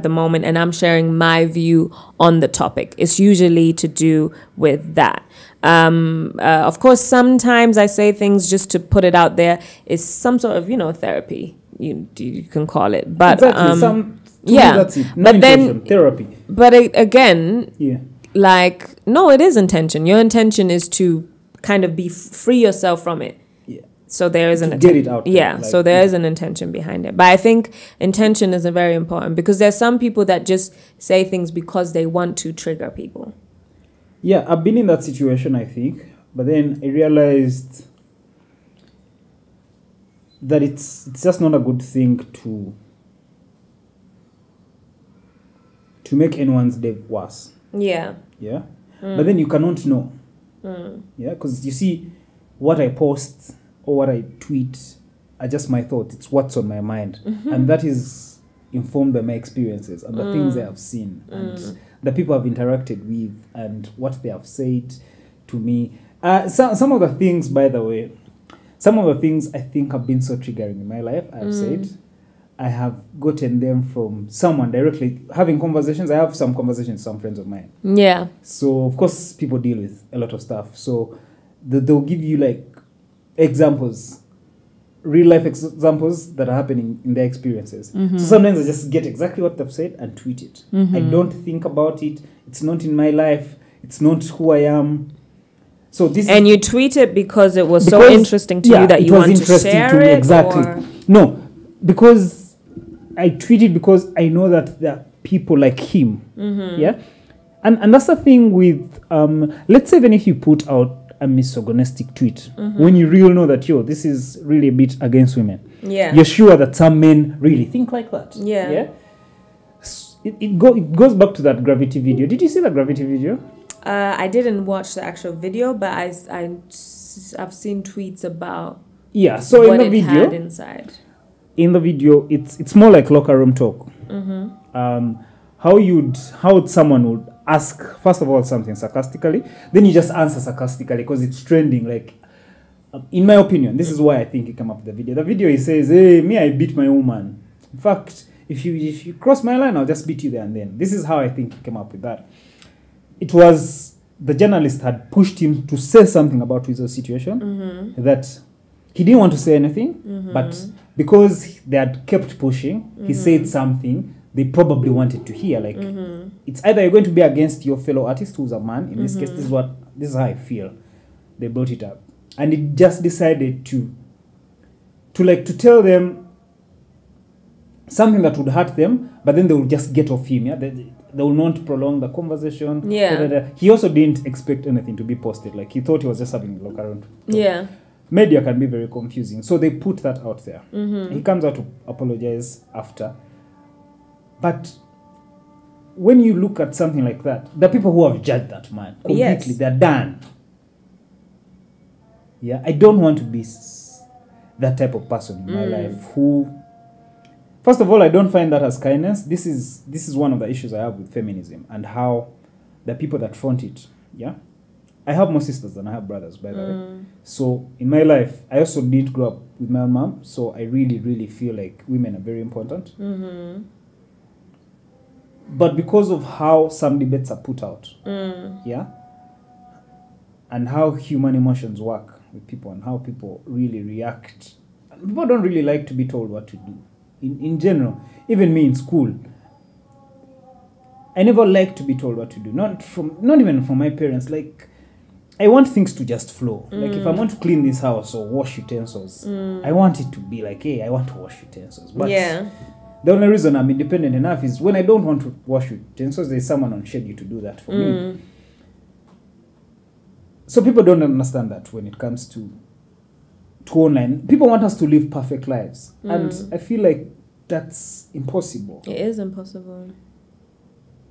the moment, and I'm sharing my view on the topic. It's usually to do with that. Of course, sometimes I say things just to put it out there. It's some sort of, therapy. You can call it, but exactly. That's it. But then therapy. But again, like, no, it is intention. Your intention is to kind of be free yourself from it. Yeah. So there is get it out. Yeah. So there is an intention behind it. But I think intention is very important, because there's some people that just say things because they want to trigger people. Yeah, I've been in that situation, I think, but then I realized that it's just not a good thing to make anyone's day worse. Yeah. Yeah. But then you cannot know. Yeah, because you see, what I post or what I tweet are just my thoughts. It's what's on my mind, and that is informed by my experiences and the things I have seen and the people I've interacted with and what they have said to me. Some of the things, by the way, I think have been so triggering in my life. I've said I have gotten them from someone directly having conversations. I have some conversations with some friends of mine. Yeah. So of course people deal with a lot of stuff. So they'll give you like examples, real life examples that are happening in their experiences. So sometimes I just get exactly what they've said and tweet it. I don't think about it. It's not in my life. It's not who I am. So and you tweet it because it was so interesting to you that you want to share it? Exactly. Or? No, because I tweet it because I know that there are people like him. Yeah. And that's the thing with, let's say even if you put out a misogynistic tweet, when you really know that, this is really a bit against women. Yeah. You're sure that some men really think like that. Yeah. Yeah. It goes back to that gravity video. Did you see that gravity video? I didn't watch the actual video, but I've seen tweets about so what in the video, had inside. In the video, it's more like locker room talk. How someone would ask, first of all, something sarcastically, then you just answer sarcastically because it's trending. Like, in my opinion, this is why I think he came up with the video. The video, he says, "Hey, me, I beat my woman. In fact, if you cross my line, I'll just beat you there and then." This is how I think he came up with that. It was the journalist had pushed him to say something about his situation that he didn't want to say anything, but because they had kept pushing, he said something they probably wanted to hear. Like, it's either you're going to be against your fellow artist who's a man. In this case, this is how I feel. They brought it up, and it just decided to tell them something that would hurt them, but then they will just get off him. Yeah, they will not prolong the conversation. Yeah. He also didn't expect anything to be posted. Like he thought he was just having a look around. Yeah. Media can be very confusing, so they put that out there. Mm-hmm. He comes out to apologize after, but when you look at something like that, the people who have judged that man completely, Yes. they're done. Yeah, I don't want to be that type of person in my life who, first of all, I don't find that as kindness. This is one of the issues I have with feminism and how the people that front it. Yeah, I have more sisters than I have brothers, by the way. So in my life, I also didn't grow up with my own mom, so I really, really feel like women are very important. Mm-hmm. But because of how some debates are put out, yeah, and how human emotions work with people and how people really react, people don't really like to be told what to do. In general, even me in school, I never liked to be told what to do. Not even from my parents. Like, I want things to just flow. Like, if I want to clean this house or wash utensils, I want it to be like, hey, I want to wash utensils. But Yeah. the only reason I'm independent enough is when I don't want to wash utensils, there's someone on schedule to do that for me. So people don't understand that when it comes to online. People want us to live perfect lives. And I feel like that's impossible. It is impossible.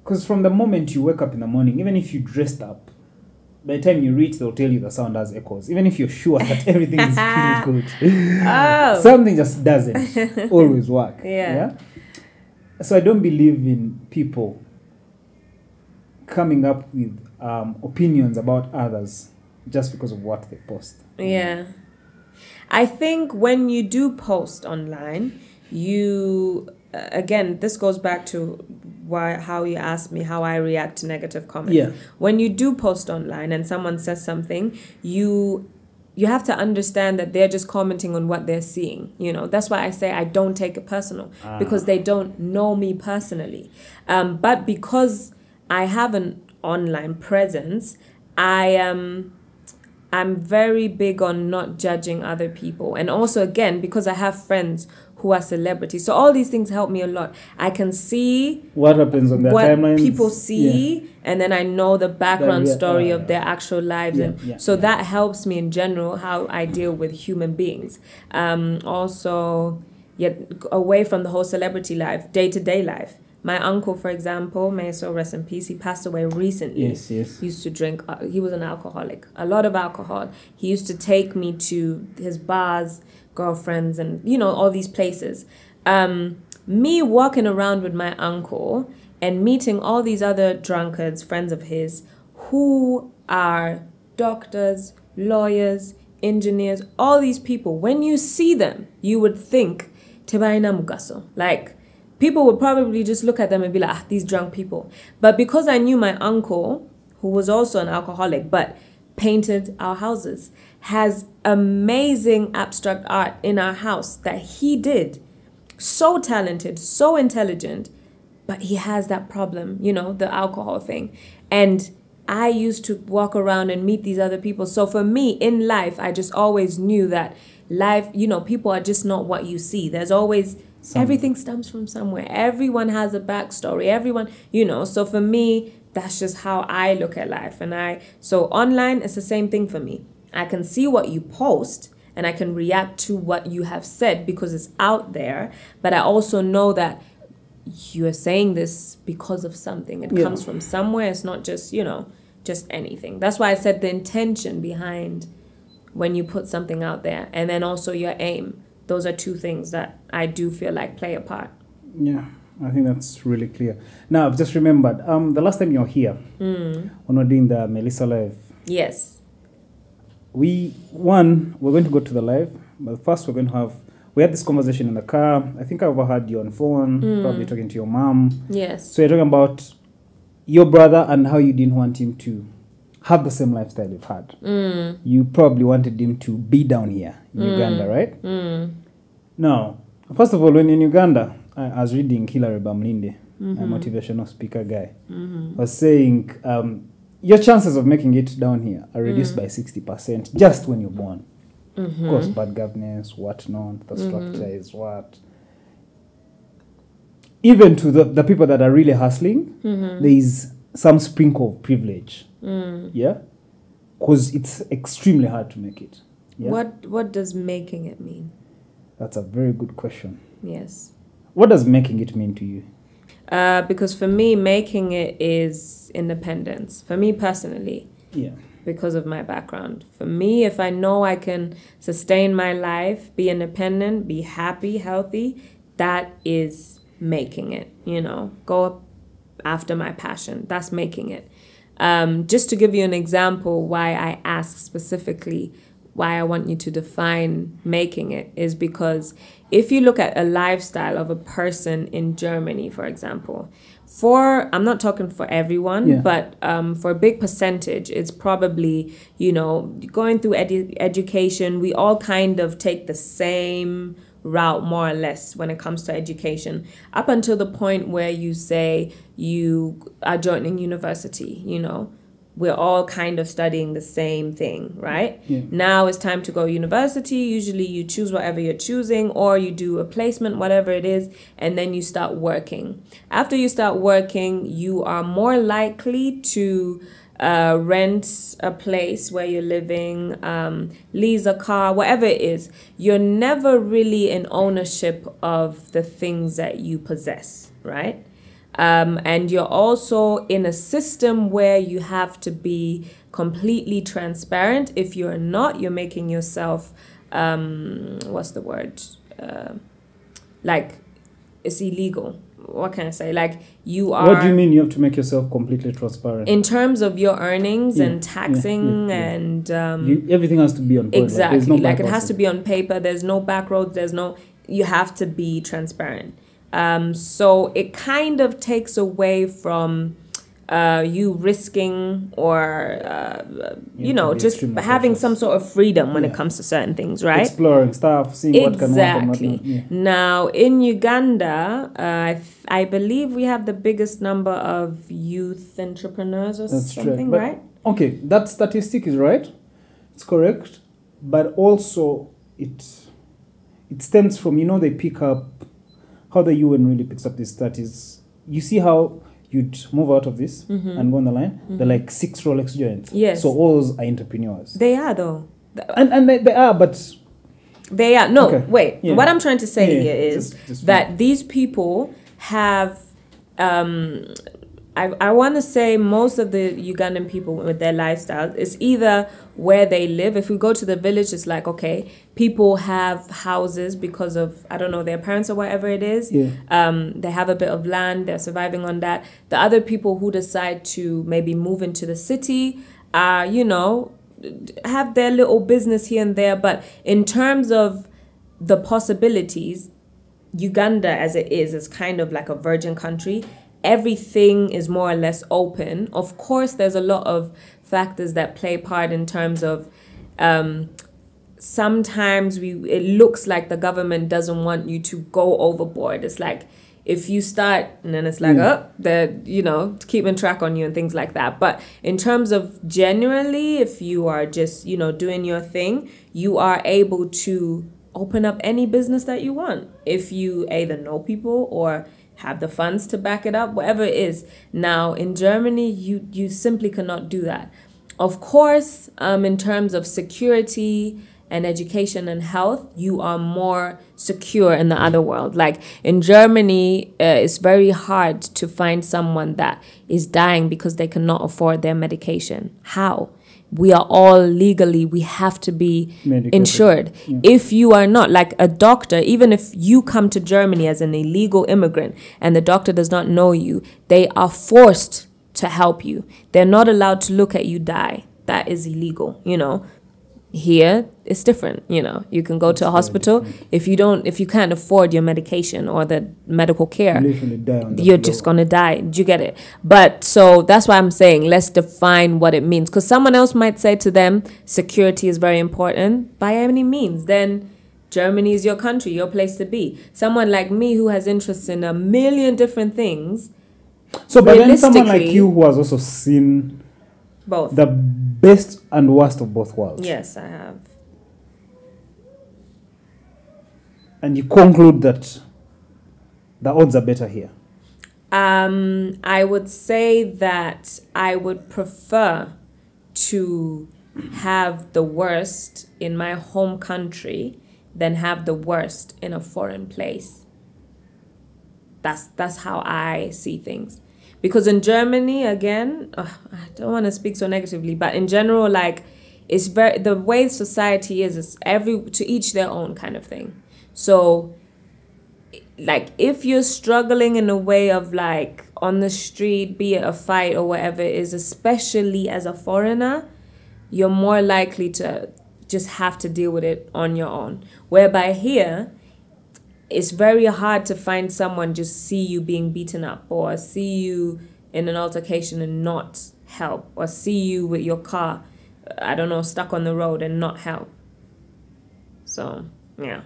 Because from the moment you wake up in the morning, even if you dressed up, by the time you reach, they'll tell you the sound has echoes. Even if you're sure that everything is really good. Something just doesn't always work. Yeah. So I don't believe in people coming up with opinions about others just because of what they post. Yeah. I think when you do post online, you again, this goes back to how you asked me how I react to negative comments. Yeah. When you do post online and someone says something, you have to understand that they're just commenting on what they're seeing. You know, that's why I say I don't take it personal, because they don't know me personally. But because I have an online presence, I'm very big on not judging other people. And also, again, because I have friends who are celebrities. So all these things help me a lot. I can see what happens on their what timelines. people see, and then I know the background story of their actual lives. That helps me in general how I deal with human beings. Also, away from the whole celebrity life, day-to-day life. My uncle, for example, may so rest in peace, he passed away recently. Yes. He used to drink, he was an alcoholic, a lot of alcohol. He used to take me to his bars, girlfriends, and, you know, all these places. Me walking around with my uncle and meeting all these other drunkards, friends of his, who are doctors, lawyers, engineers, all these people. When you see them, you would think, Tebaina Mugaso, like, people would probably just look at them and be like, these drunk people. But because I knew my uncle, who was also an alcoholic, but painted our houses, has amazing abstract art in our house that he did. So talented, so intelligent, but he has that problem, you know, the alcohol thing. And I used to walk around and meet these other people. So for me, in life, I just always knew that life, you know, people are just not what you see. There's always... Everything stems from somewhere. Everyone has a backstory. Everyone, you know. So for me, that's just how I look at life. So online, it's the same thing for me. I can see what you post and I can react to what you have said because it's out there. But I also know that you're saying this because of something. It comes from somewhere. It's not just, you know, just anything. That's why I said the intention behind when you put something out there, and then also your aim. Those are two things that I do feel like play a part. Yeah, I think that's really clear. Now, I've just remembered, the last time you were here, when we were doing the Melissa live. Yes. We're going to go to the live, but first we had this conversation in the car. I think I overheard you on phone, probably talking to your mom. Yes. So you're talking about your brother and how you didn't want him to have the same lifestyle you've had. You probably wanted him to be down here in Uganda, right? Now, first of all, when in Uganda, I was reading Hilary Bamlinde, a motivational speaker guy, was saying your chances of making it down here are reduced by 60% just when you're born. Of course, bad governance, whatnot, the structure is what. even to the people that are really hustling, there is some sprinkle of privilege. Yeah, because it's extremely hard to make it. Yeah? What does making it mean? That's a very good question. Yes. What does making it mean to you? Because for me, making it is independence. For me personally. Yeah. Because of my background. For me, if I know I can sustain my life, be independent, be happy, healthy, that is making it, go after my passion. That's making it. Just to give you an example why I ask specifically why I want you to define making it is because if you look at a lifestyle of a person in Germany, for example, I'm not talking for everyone, but for a big percentage, it's probably, going through education, we all kind of take the same route more or less when it comes to education, up until the point where you say you are joining university, we're all kind of studying the same thing, right? Yeah. Now it's time to go university. Usually you choose whatever you're choosing, or you do a placement, whatever it is, and then you start working. After you start working, you are more likely to rent a place where you're living, lease a car, whatever it is. You're never really in ownership of the things that you possess, right? And you're also in a system where you have to be completely transparent. If you're not, you're making yourself, what's the word? Like, it's illegal. What can I say? Like, you are... What do you mean you have to make yourself completely transparent? In terms of your earnings and taxing and... everything has to be on paper. Exactly. Like it has to be on paper. There's no back roads. You have to be transparent. So it kind of takes away from you risking or, just having some sort of freedom when it comes to certain things, right? Exploring stuff, seeing what can work and what not. Yeah. Now, in Uganda, I believe we have the biggest number of youth entrepreneurs or something, right? Okay, that statistic is right. It's correct. But also, it stems from, they pick up, how the UN really picks up these stats. You see how you'd move out of this and go on the line? They're like 6 Rolex joints. Yes. So all those are entrepreneurs. They are, though. And they are, but... They are. No, okay. Wait. Yeah. What I'm trying to say here is just that these people have... I want to say most of the Ugandan people with their lifestyles is either where they live. If we go to the village, it's like, okay, people have houses because of, I don't know, their parents or whatever it is. Yeah. They have a bit of land. They're surviving on that. The other people who decide to maybe move into the city, have their little business here and there. But in terms of the possibilities, Uganda as it is kind of like a virgin country. Everything is more or less open. Of course, there's a lot of factors that play part in terms of sometimes it looks like the government doesn't want you to go overboard. It's like if you start and then it's like, they're, keeping track on you and things like that. But in terms of generally, if you are just, doing your thing, you are able to open up any business that you want. If you either know people or have the funds to back it up, whatever it is. Now, in Germany, you simply cannot do that. Of course, in terms of security and education and health, you are more secure in the other world. Like in Germany, it's very hard to find someone that is dying because they cannot afford their medication. How? We are all legally, we have to be insured. Yeah. If you are not, like a doctor, even if you come to Germany as an illegal immigrant and the doctor does not know you, they are forced to help you. They're not allowed to look at you die. That is illegal, Here, it's different, You can go to a hospital. If you can't afford your medication or the medical care, you're just going to die. Do you get it? But so that's why I'm saying let's define what it means. Because someone else might say to them, security is very important. By any means, then Germany is your country, your place to be. Someone like me who has interests in a million different things. So, but then someone like you who has also seen both the best and worst of both worlds. Yes, I have. And you conclude that the odds are better here? I would say that I would prefer to have the worst in my home country than have the worst in a foreign place. That's how I see things. Because in Germany, again, I don't want to speak so negatively, but in general, like, it's very, the way society is to each their own kind of thing. So, like, if you're struggling in a way of, like, on the street, be it a fight or whatever it is, especially as a foreigner, you're more likely to just have to deal with it on your own. Whereby here, it's very hard to find someone just see you being beaten up or see you in an altercation and not help, or see you with your car, I don't know, stuck on the road and not help. So, yeah.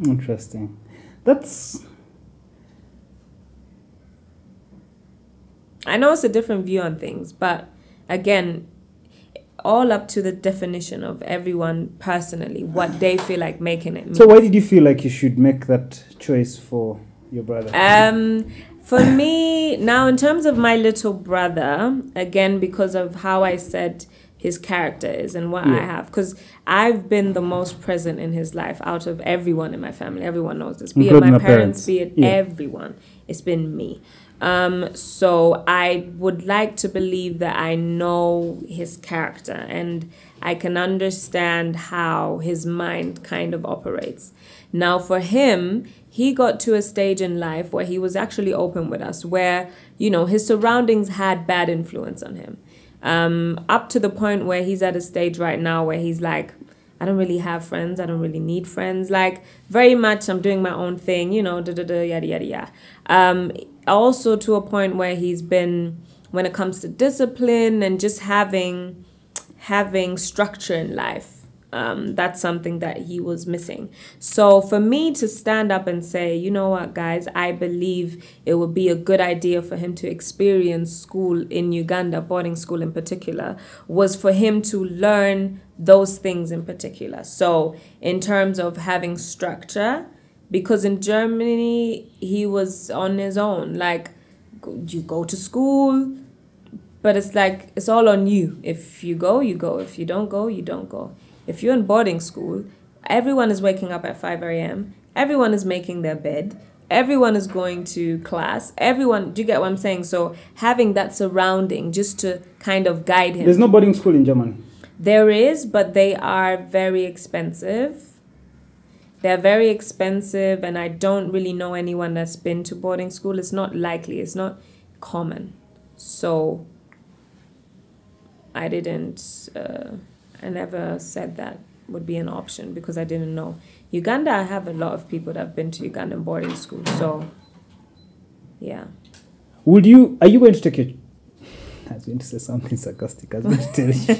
Interesting. That's... I know it's a different view on things, but again, all up to the definition of everyone personally, what they feel like making it mean. So why did you feel like you should make that choice for your brother? For me, now in terms of my little brother, again, because of how I said his character is and what I have, because I've been the most present in his life out of everyone in my family. Everyone knows this. Be it my parents, be it everyone. It's been me. So I would like to believe that I know his character and I can understand how his mind kind of operates. Now for him, he got to a stage in life where he was actually open with us, where, you know, his surroundings had bad influence on him. Up to the point where he's at a stage right now where he's like, I don't really have friends. I don't really need friends. Like, very much I'm doing my own thing, you know, yada, yada, yada. Also to a point where he's been, when it comes to discipline and just having structure in life, that's something that he was missing. So for me to stand up and say, you know what, guys, I believe it would be a good idea for him to experience school in Uganda, boarding school in particular, was for him to learn those things in particular. So in terms of having structure, because in Germany, he was on his own. Like, you go to school, but it's like, it's all on you. If you go, you go. If you don't go, you don't go. If you're in boarding school, everyone is waking up at 5 a.m. Everyone is making their bed. Everyone is going to class. Everyone, do you get what I'm saying? So having that surrounding just to kind of guide him. There's no boarding school in Germany. There is, but they are very expensive. They're very expensive, and I don't really know anyone that's been to boarding school. It's not likely. It's not common. So I never said that would be an option because I didn't know. Uganda, I have a lot of people that have been to Ugandan boarding school. So, yeah. Are you going to take your... I was going to say something sarcastic. I was going to tell you.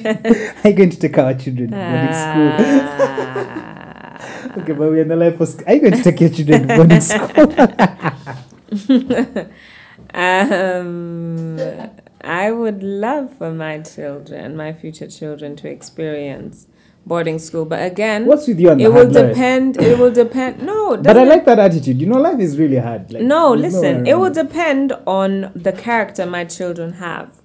Are you going to take our children to boarding school? Okay, but we're in the life of... Are you going to take your children to boarding school? I would love for my children, my future children, to experience boarding school. But again, what's with you and it will depend. It will depend. No, but I like that attitude. You know, life is really hard. Like, no, listen. It will depend on the character my children have.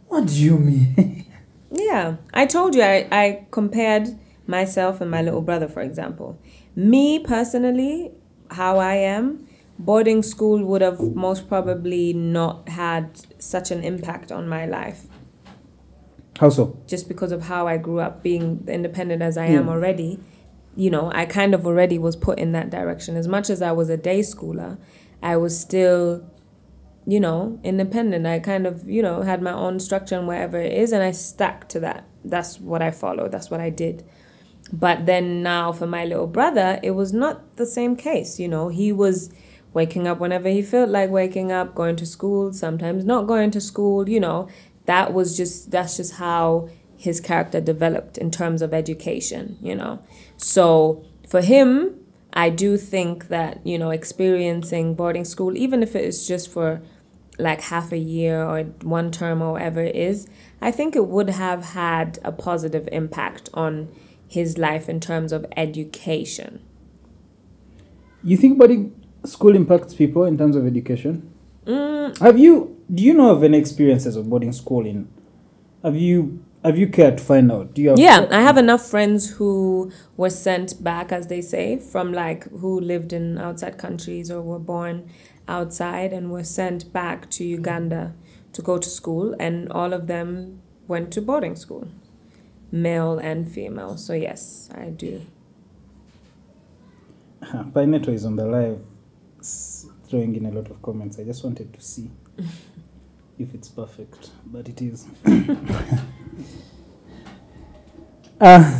What do you mean? Yeah, I told you. I compared myself and my little brother, for example. Me personally, how I am. Boarding school would have most probably not had such an impact on my life. How so? Just because of how I grew up, being independent as I am already, you know, I kind of already was put in that direction. As much as I was a day schooler, I was still, you know, independent. I kind of, you know, had my own structure and wherever it is, and I stuck to that. That's what I followed. That's what I did. But then now for my little brother, it was not the same case. You know, he was waking up whenever he felt like waking up, going to school, sometimes not going to school, you know. That's just how his character developed in terms of education, you know. So for him, I do think that, you know, experiencing boarding school, even if it is just for like half a year or one term or whatever it is, I think it would have had a positive impact on his life in terms of education. You think boarding school impacts people in terms of education? Mm. Do you know of any experiences of boarding school in? Have you cared to find out? Do you have? Yeah, I have enough friends who were sent back, as they say, from like who lived in outside countries or were born outside and were sent back to Uganda to go to school, and all of them went to boarding school, male and female. So yes, I do. Pineto is on the live, throwing in a lot of comments. I just wanted to see if it's perfect, but it is.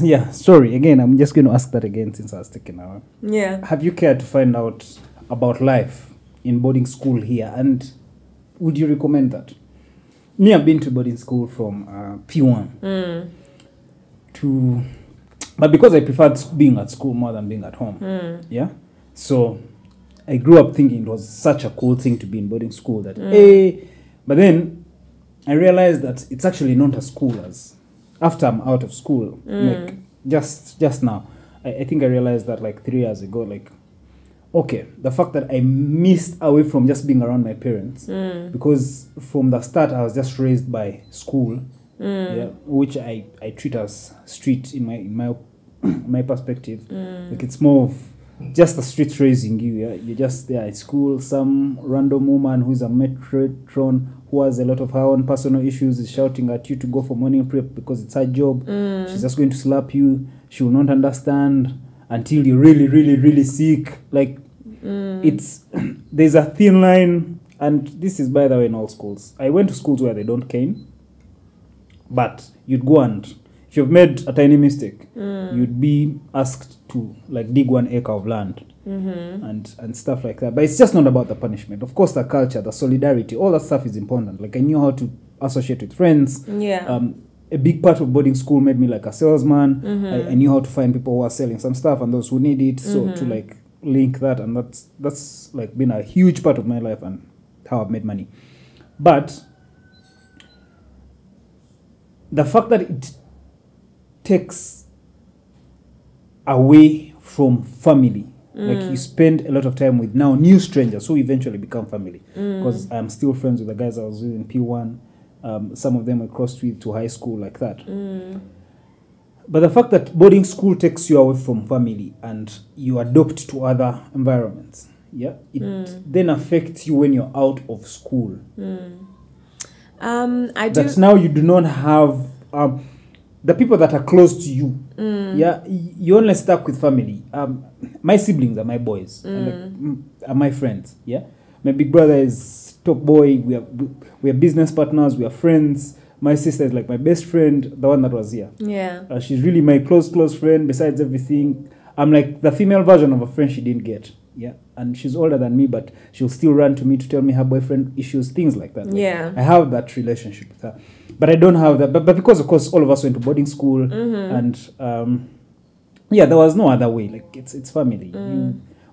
Yeah, sorry. Again, I'm just going to ask that again since I was taken out. Yeah. Have you cared to find out about life in boarding school here, and would you recommend that? Me, I've been to boarding school from P1 to, but because I preferred being at school more than being at home, yeah. So I grew up thinking it was such a cool thing to be in boarding school that but then I realized that it's actually not as cool as after I'm out of school. Like just now, I think I realized that like 3 years ago, like, okay, the fact that I missed away from just being around my parents, because from the start I was just raised by school, yeah, which I treat as street in my my perspective. Like it's more of just the street raising you. Yeah? You're just there at school. Some random woman who's a matron who has a lot of her own personal issues is shouting at you to go for morning prep because it's her job. She's just going to slap you. She will not understand until you're really, really, really sick. Like it's there's a thin line, and this is, by the way, in all schools. I went to schools where they don't cane, but you'd go and if you've made a tiny mistake, you'd be asked to like dig 1 acre of land and stuff like that. But it's just not about the punishment. Of course, the culture, the solidarity, all that stuff is important. Like I knew how to associate with friends. Yeah. A big part of boarding school made me like a salesman. I knew how to find people who are selling some stuff and those who need it. So to like link that, and that's like been a huge part of my life and how I've made money. But the fact that it takes away from family, like you spend a lot of time with now new strangers who eventually become family, because I'm still friends with the guys I was with in P1. Some of them I crossed with to high school like that. But the fact that boarding school takes you away from family and you adopt to other environments, yeah, it then affects you when you're out of school. I do. That now you do not have the people that are close to you. Yeah, you're only stuck with family. My siblings are my boys, and like, are my friends. Yeah, my big brother is top boy. We are business partners. We are friends. My sister is like my best friend, the one that was here. Yeah. She's really my close friend. Besides everything, I'm like the female version of a friend she didn't get. Yeah, and she's older than me, but she'll still run to me to tell me her boyfriend issues, things like that. Like, Yeah. I have that relationship with her, but I don't have that. But because of course all of us went to boarding school, and yeah, there was no other way. Like it's family.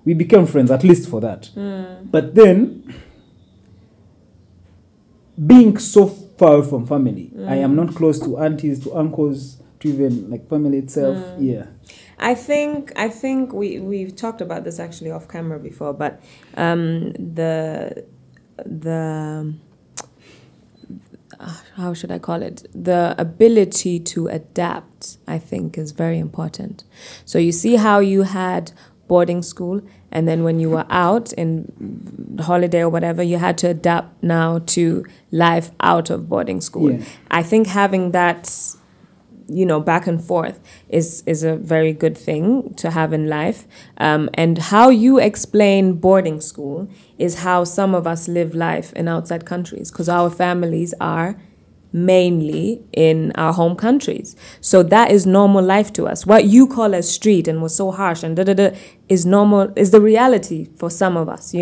We became friends at least for that. But then being so far from family, I am not close to aunties, to uncles, to even like family itself. Yeah. I think we've talked about this actually off camera before, but the how should I call it? The ability to adapt, I think, is very important. So you see how you had boarding school, and then when you were out in holiday or whatever, you had to adapt now to life out of boarding school. Yeah. I think having that, back and forth is a very good thing to have in life. And how you explain boarding school is how some of us live life in outside countries, because our families are mainly in our home countries. So that is normal life to us. What you call as street and was so harsh and is normal, is the reality for some of us,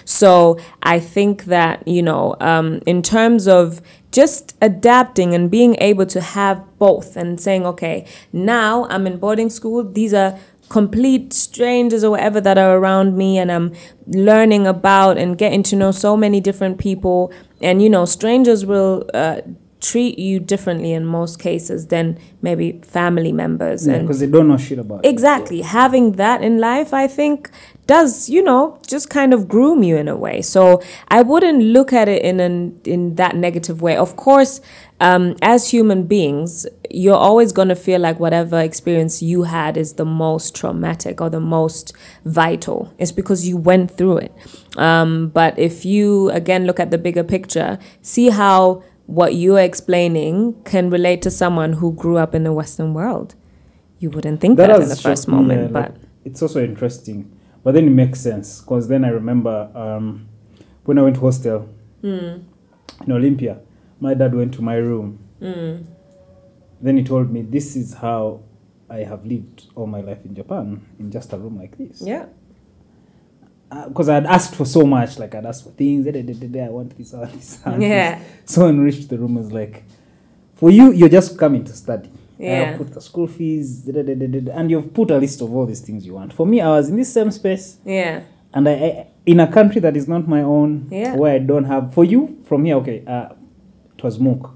So I think that, in terms of just adapting and being able to have both and saying, okay, now I'm in boarding school, these are complete strangers or whatever that are around me, and I'm learning about and getting to know so many different people. And, strangers will treat you differently in most cases than maybe family members. Yeah, And because they don't know shit about it. exactly, having that in life, I think, does, just kind of groom you in a way. So I wouldn't look at it in that negative way. Of course, as human beings, you're always going to feel like whatever experience you had is the most traumatic or the most vital. It's because you went through it. But if you, again, look at the bigger picture, see how what you're explaining can relate to someone who grew up in the Western world. You wouldn't think that in the first moment, but it's also interesting. But then it makes sense, because then I remember when I went to hostel in Olympia, my dad went to my room. Then he told me, this is how I have lived all my life in Japan, in just a room like this. yeah. Because I had asked for so much, like I'd asked for things, I want this, I want this, I want Yeah. this. So when we reached the room, it was like, for you, you're just coming to study. I Yeah. have put the school fees, and you've put a list of all these things you want. For me, I was in this same space, Yeah. and I in a country that is not my own, Yeah. where I don't have. For you, from here, okay, it was MOOC.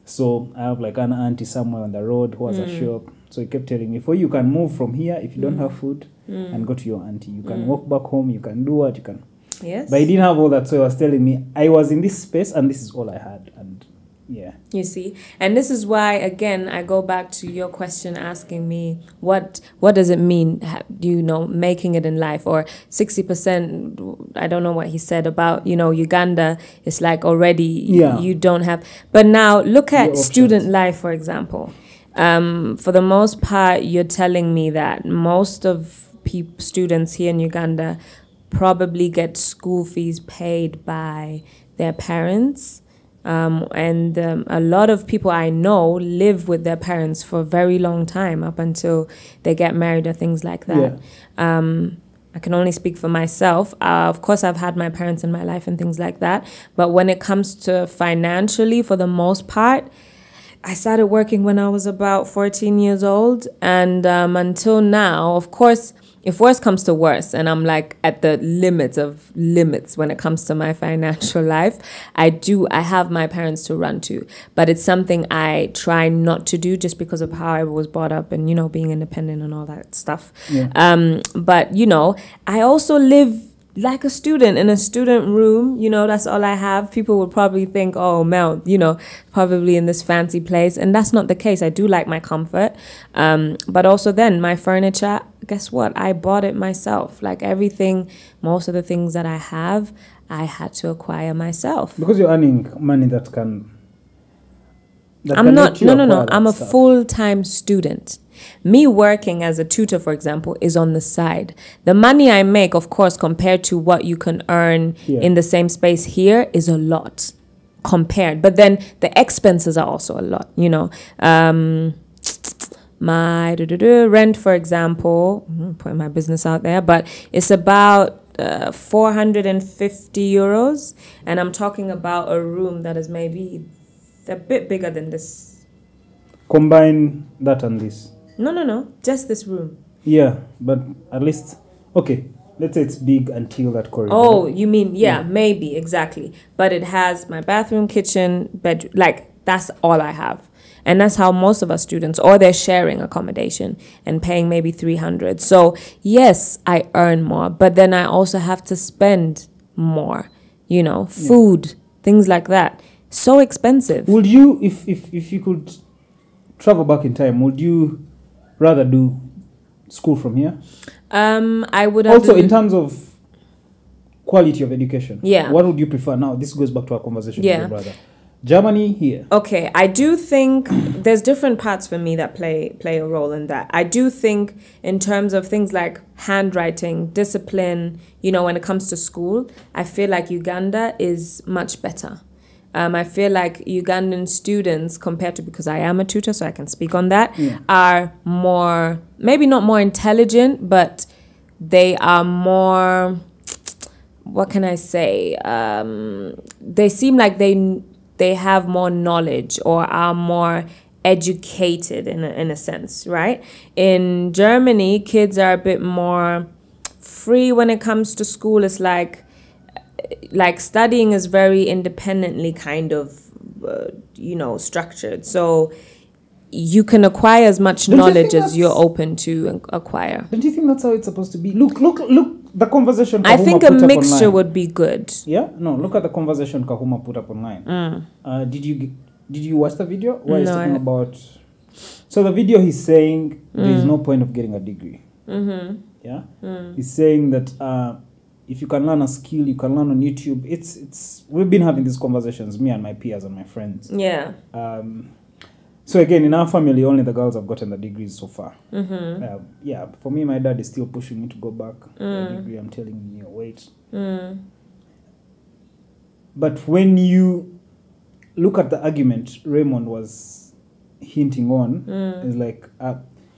So I have like an auntie somewhere on the road who has a shop. So he kept telling me, for you can move from here if you don't have food and go to your auntie. You can walk back home, you can do what you can. Yes. But he didn't have all that, so he was telling me I was in this space and this is all I had. And yeah. You see, and this is why, again, I go back to your question asking me, what does it mean, making it in life? Or 60%, I don't know what he said about, Uganda, it's like already you don't have. But now look at student life, for example. For the most part, you're telling me that most of students here in Uganda probably get school fees paid by their parents. And a lot of people I know live with their parents for a very long time, up until they get married or things like that. Yeah. I can only speak for myself. Of course, I've had my parents in my life and things like that. But when it comes to financially, for the most part, I started working when I was about 14 years old. And until now, of course, if worse comes to worse, and I'm like at the limits of limits when it comes to my financial life, I have my parents to run to. But it's something I try not to do just because of how I was brought up and, being independent and all that stuff. Yeah. But, I also live like a student in a student room, that's all I have. People would probably think, oh, Mel, probably in this fancy place. And that's not the case. I do like my comfort. But also then my furniture, guess what? I bought it myself. Like everything, most of the things that I have, I had to acquire myself. Because you're earning money that can... I'm a full-time student. Me working as a tutor, for example, is on the side. The money I make, of course, compared to what you can earn in the same space here is a lot compared. But then the expenses are also a lot, My rent, for example, putting my business out there, but it's about 450 euros. And I'm talking about a room that is maybe a bit bigger than this. Combine that and this. No. Just this room. Yeah, but at least, okay, let's say it's big until that corridor. Oh, you mean, maybe, exactly. But it has my bathroom, kitchen, bedroom, like that's all I have. And that's how most of our students, or they're sharing accommodation and paying maybe 300. So yes, I earn more, but then I also have to spend more, food, things like that. So expensive. Would you, if you could travel back in time, would you rather do school from here? I would also in terms of quality of education. Yeah. What would you prefer now? This goes back to our conversation with your brother. Germany, here. Okay, I do think there's different parts for me that play a role in that. I do think in terms of things like handwriting, discipline, when it comes to school, I feel like Uganda is much better. I feel like Ugandan students, compared to, because I am a tutor, so I can speak on that, are more, maybe not more intelligent, but they are more, what can I say? They seem like they have more knowledge or are more educated in a sense, right? In Germany, kids are a bit more free when it comes to school. It's like studying is very independently kind of, structured. So you can acquire as much knowledge as you're open to acquire. Don't you think that's how it's supposed to be? Look, the conversation I Kahuma think a put up mixture online. would be good. Yeah? No, look at the conversation Kahuma put up online. Did you watch the video? Where he's No, talking about... So the video he's saying there's no point of getting a degree. Yeah? He's saying that if you can learn a skill, you can learn on YouTube. We've been having these conversations, me and my peers and my friends. Yeah. So again, in our family, only the girls have gotten the degrees so far. Yeah, for me, my dad is still pushing me to go back. The degree, I'm telling me, wait. But when you look at the argument Raymond was hinting on, is like,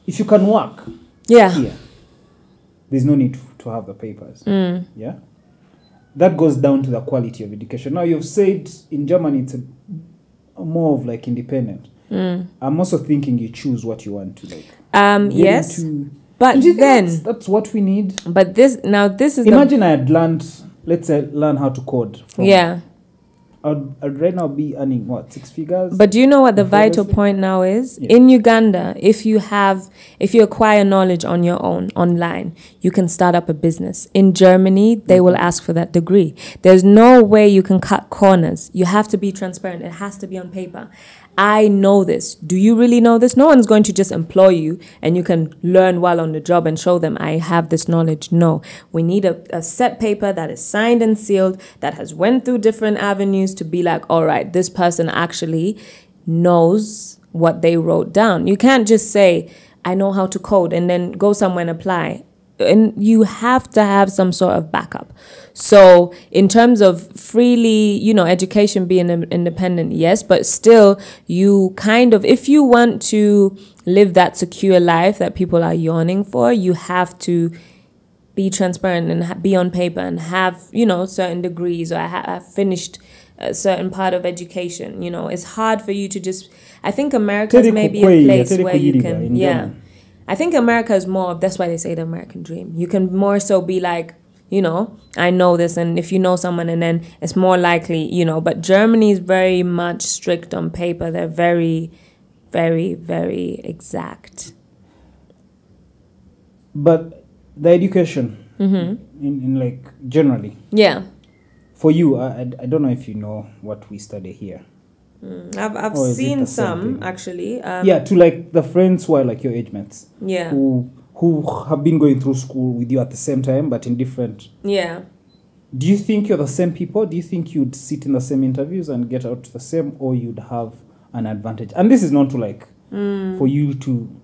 if you can work here, there's no need to have the papers. Yeah, that goes down to the quality of education. Now, you've said in Germany it's more of like independent. I'm also thinking you choose what you want to like. Yes, but then that's what we need. But this is imagine I had learned, let's say, learn how to code. I'd right now be earning what, 6 figures? But do you know what the vital point now is? Yeah. In Uganda, if you acquire knowledge on your own online, you can start up a business. In Germany, they will ask for that degree. There's no way you can cut corners. You have to be transparent. It has to be on paper. I know this. Do you really know this? No one's going to just employ you and you can learn while on the job and show them I have this knowledge. No, we need a set paper that is signed and sealed, that has went through different avenues to be like, all right, this person actually knows what they wrote down. You can't just say, I know how to code and then go somewhere and apply. And you have to have some sort of backup. So in terms of freely, education being independent, yes, but still you kind of, if you want to live that secure life that people are yearning for, you have to be transparent and be on paper and have, certain degrees or have finished a certain part of education. It's hard for you to just, I think America is maybe a place where you can, I think America is more of, that's why they say the American dream. You can more so be like, I know this, and if you know someone, and then it's more likely, but Germany is very much strict on paper. They're very, very, very exact. But the education, in like generally. Yeah. For you, I don't know if you know what we study here. I've seen some actually. To like the friends who are like your age mates. Yeah. Who have been going through school with you at the same time, but in different. Yeah. Do you think you're the same people? Do you think you'd sit in the same interviews and get out the same, or you'd have an advantage? And this is not to like for you to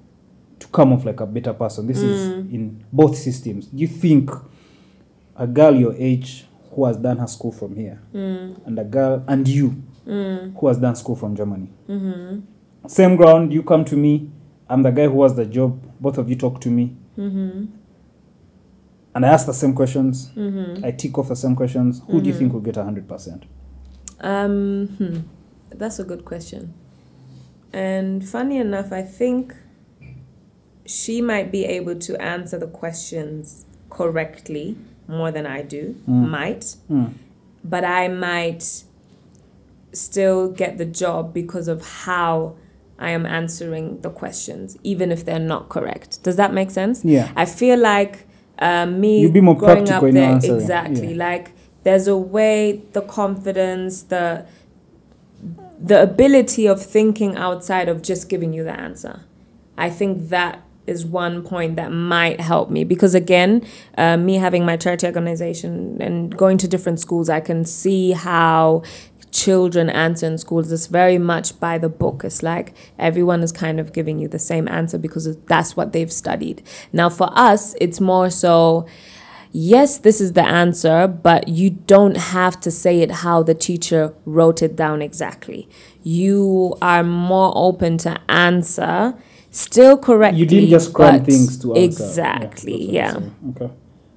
come off like a better person. This is in both systems. Do you think a girl your age who has done her school from here, and a girl and you who has done school from Germany, same ground, you come to me, I'm the guy who has the job, both of you talk to me, and I ask the same questions, I tick off the same questions, who do you think will get 100%? That's a good question. And funny enough, I think she might be able to answer the questions correctly more than I do, but I might still get the job because of how I am answering the questions, even if they're not correct. Does that make sense? Yeah. I feel like me you'd be more growing up in there, answering. exactly. Yeah. Like there's a way, the confidence, the ability of thinking outside of just giving you the answer. I think that is one point that might help me because again, me having my charity organization and going to different schools, I can see how children answer in schools. It's very much by the book. It's like everyone is kind of giving you the same answer because that's what they've studied. Now for us, it's more so, yes, this is the answer, but you don't have to say it how the teacher wrote it down exactly. You are more open to answer still correctly. You didn't just cram things to answer. Exactly, yeah. Okay.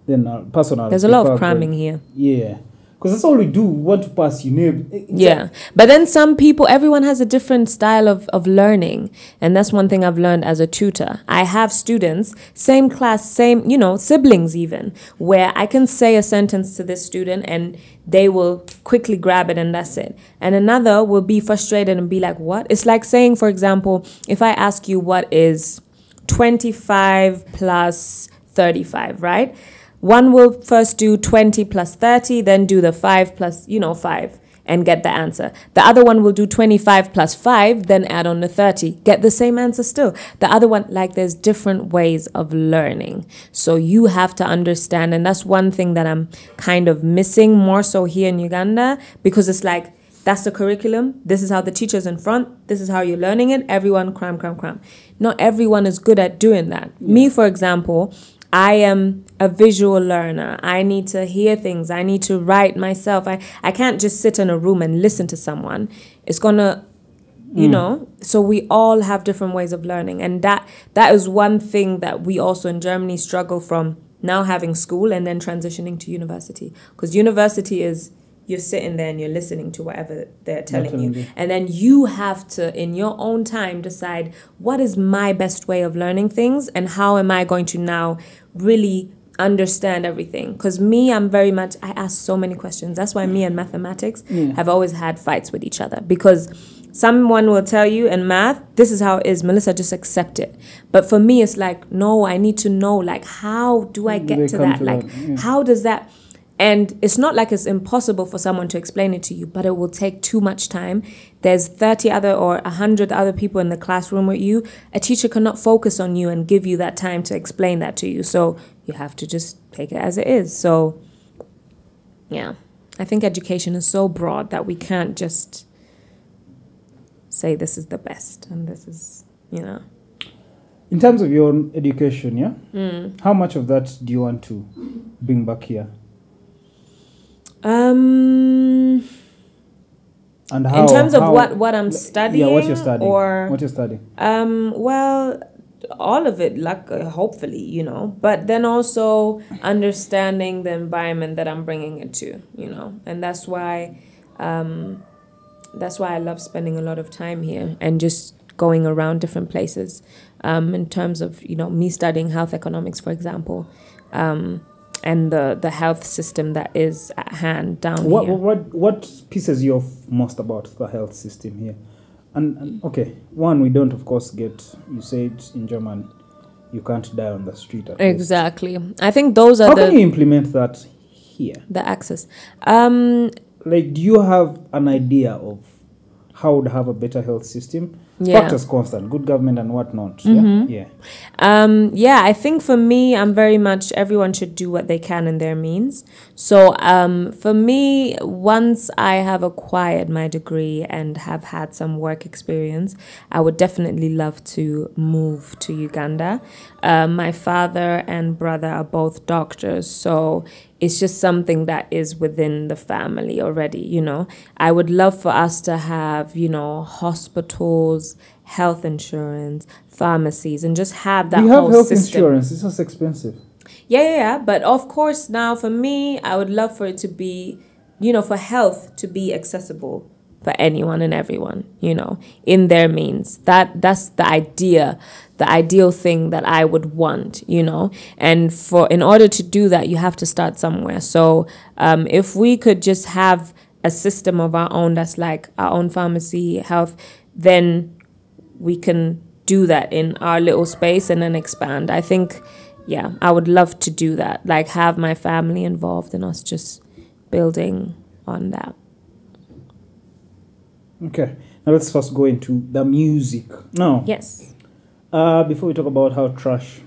Then personal. There's a lot of cramming here. Yeah. Because that's all we do. We want to pass, Yeah. But then some people, everyone has a different style of learning. And that's one thing I've learned as a tutor. I have students, same class, same, siblings even, where I can say a sentence to this student and they will quickly grab it and that's it. And another will be frustrated and be like, what? It's like saying, for example, if I ask you what is 25 plus 35, right? One will first do 20 plus 30, then do the 5 plus, 5 and get the answer. The other one will do 25 plus 5, then add on the 30, get the same answer still. The other one, there's different ways of learning. So you have to understand, and that's one thing that I'm kind of missing more so here in Uganda, because it's like, that's the curriculum. This is how the teacher's in front. This is how you're learning it. Everyone cram. Not everyone is good at doing that. Yeah. Me, for example, I am a visual learner. I need to hear things. I need to write myself. I can't just sit in a room and listen to someone. It's gonna, so we all have different ways of learning. And that is one thing that we also in Germany struggle from now having school and then transitioning to university. Because university is, you're sitting there and you're listening to whatever they're telling you. And then you have to, in your own time, decide what is my best way of learning things and how am I going to now really understand everything. Because me, I'm very much, I ask so many questions. That's why me and mathematics have always had fights with each other. Because someone will tell you in math, this is how it is, Melissa, just accept it. But for me, it's like, no, I need to know, how do I get to that? How does that... And it's not like it's impossible for someone to explain it to you, but it will take too much time. There's 30 other or 100 other people in the classroom with you. A teacher cannot focus on you and give you that time to explain that to you. So you have to just take it as it is. So, yeah, I think education is so broad that we can't just say this is the best and this is, In terms of your own education, how much of that do you want to bring back here? And how, in terms of what I'm studying, what you're studying, or what you're studying. Well, all of it, hopefully, but then also understanding the environment that I'm bringing it to, and that's why I love spending a lot of time here and just going around different places. In terms of me studying health economics, for example. And the health system that is at hand down here. What pisses you off most about the health system here? And okay, one, we don't, of course, you said in German, you can't die on the street. Exactly. I think those are How can you implement that here? The access. Do you have an idea of how to have a better health system? Factors constant, good government and whatnot. I think for me, I'm very much, everyone should do what they can in their means. So for me, once I have acquired my degree and have had some work experience, I would definitely love to move to Uganda. My father and brother are both doctors, so it's just something that is within the family already, I would love for us to have, hospitals, health insurance, pharmacies, and just have that whole system. We have health insurance. It's just expensive. Yeah. But of course, now for me, I would love for it to be, for health to be accessible for anyone and everyone, in their means. That's the ideal thing that I would want, and in order to do that, you have to start somewhere. So if we could just have a system of our own that's like our own pharmacy, health, then we can do that in our little space and then expand. I think, I would love to do that, have my family involved in us just building on that. Okay, now let's first go into the music. Now, yes. Before we talk about how trash